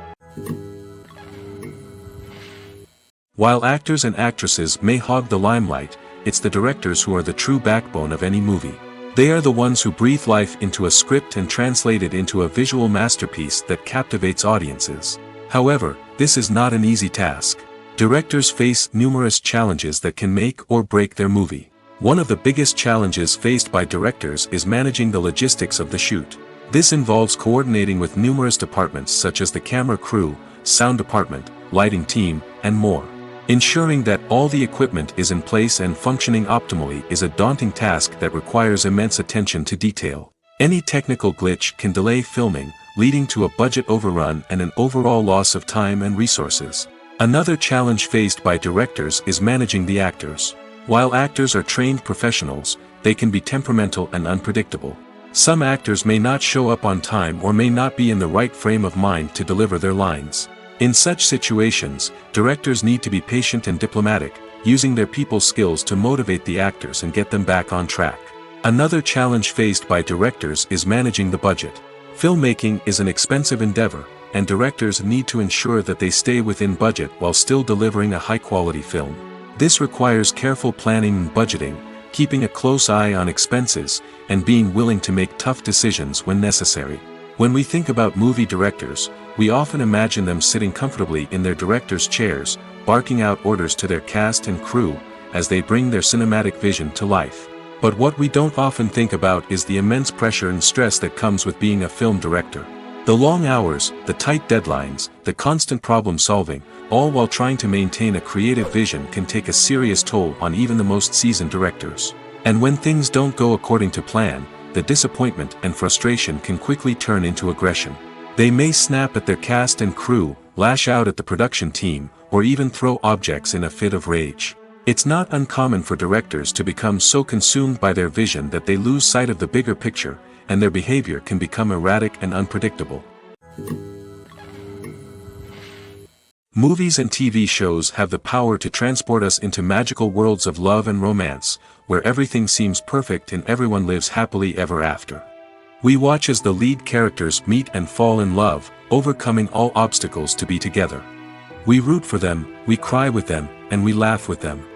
While actors and actresses may hog the limelight, it's the directors who are the true backbone of any movie. They are the ones who breathe life into a script and translate it into a visual masterpiece that captivates audiences. However, this is not an easy task. Directors face numerous challenges that can make or break their movie. One of the biggest challenges faced by directors is managing the logistics of the shoot. This involves coordinating with numerous departments such as the camera crew, sound department, lighting team, and more. Ensuring that all the equipment is in place and functioning optimally is a daunting task that requires immense attention to detail. Any technical glitch can delay filming, leading to a budget overrun and an overall loss of time and resources. Another challenge faced by directors is managing the actors. While actors are trained professionals, they can be temperamental and unpredictable. Some actors may not show up on time or may not be in the right frame of mind to deliver their lines. In such situations, directors need to be patient and diplomatic, using their people skills to motivate the actors and get them back on track. Another challenge faced by directors is managing the budget. Filmmaking is an expensive endeavor, and directors need to ensure that they stay within budget while still delivering a high-quality film. This requires careful planning and budgeting, keeping a close eye on expenses, and being willing to make tough decisions when necessary. When we think about movie directors, we often imagine them sitting comfortably in their director's chairs, barking out orders to their cast and crew, as they bring their cinematic vision to life. But what we don't often think about is the immense pressure and stress that comes with being a film director. The long hours, the tight deadlines, the constant problem solving, all while trying to maintain a creative vision can take a serious toll on even the most seasoned directors. And when things don't go according to plan, the disappointment and frustration can quickly turn into aggression. They may snap at their cast and crew, lash out at the production team, or even throw objects in a fit of rage. It's not uncommon for directors to become so consumed by their vision that they lose sight of the bigger picture, and their behavior can become erratic and unpredictable. Movies and TV shows have the power to transport us into magical worlds of love and romance, where everything seems perfect and everyone lives happily ever after. We watch as the lead characters meet and fall in love, overcoming all obstacles to be together. We root for them, we cry with them, and we laugh with them.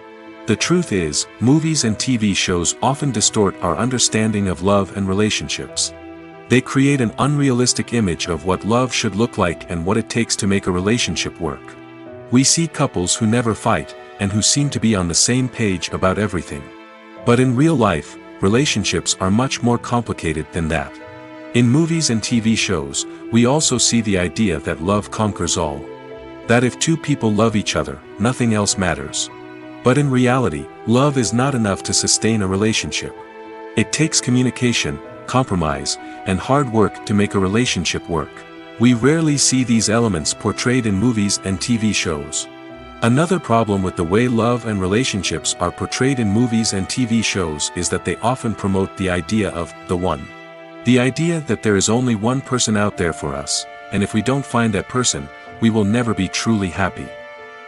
The truth is, movies and TV shows often distort our understanding of love and relationships. They create an unrealistic image of what love should look like and what it takes to make a relationship work. We see couples who never fight, and who seem to be on the same page about everything. But in real life, relationships are much more complicated than that. In movies and TV shows, we also see the idea that love conquers all. That if two people love each other, nothing else matters. But in reality, love is not enough to sustain a relationship. It takes communication, compromise, and hard work to make a relationship work. We rarely see these elements portrayed in movies and TV shows. Another problem with the way love and relationships are portrayed in movies and TV shows is that they often promote the idea of the one. The idea that there is only one person out there for us, and if we don't find that person, we will never be truly happy.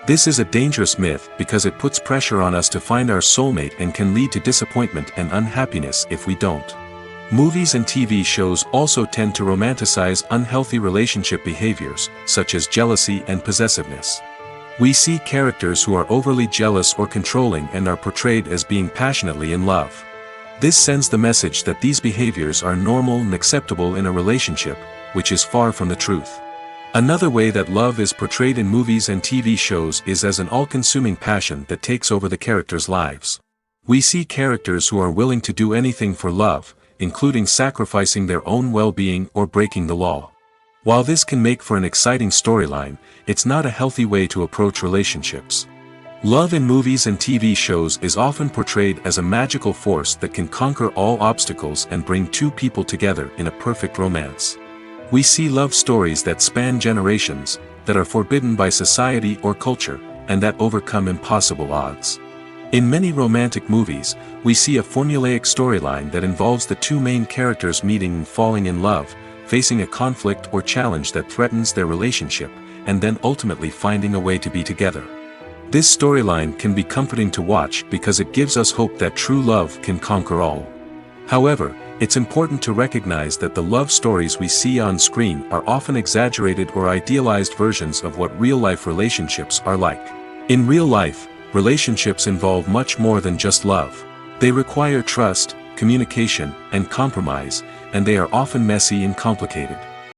This is a dangerous myth because it puts pressure on us to find our soulmate and can lead to disappointment and unhappiness if we don't. Movies and TV shows also tend to romanticize unhealthy relationship behaviors, such as jealousy and possessiveness. We see characters who are overly jealous or controlling and are portrayed as being passionately in love. This sends the message that these behaviors are normal and acceptable in a relationship, which is far from the truth. Another way that love is portrayed in movies and TV shows is as an all-consuming passion that takes over the characters' lives. We see characters who are willing to do anything for love, including sacrificing their own well-being or breaking the law. While this can make for an exciting storyline, it's not a healthy way to approach relationships. Love in movies and TV shows is often portrayed as a magical force that can conquer all obstacles and bring two people together in a perfect romance. We see love stories that span generations, that are forbidden by society or culture, and that overcome impossible odds. In many romantic movies, we see a formulaic storyline that involves the two main characters meeting and falling in love, facing a conflict or challenge that threatens their relationship, and then ultimately finding a way to be together. This storyline can be comforting to watch because it gives us hope that true love can conquer all. However, it's important to recognize that the love stories we see on screen are often exaggerated or idealized versions of what real-life relationships are like. In real life, relationships involve much more than just love. They require trust, communication, and compromise, and they are often messy and complicated.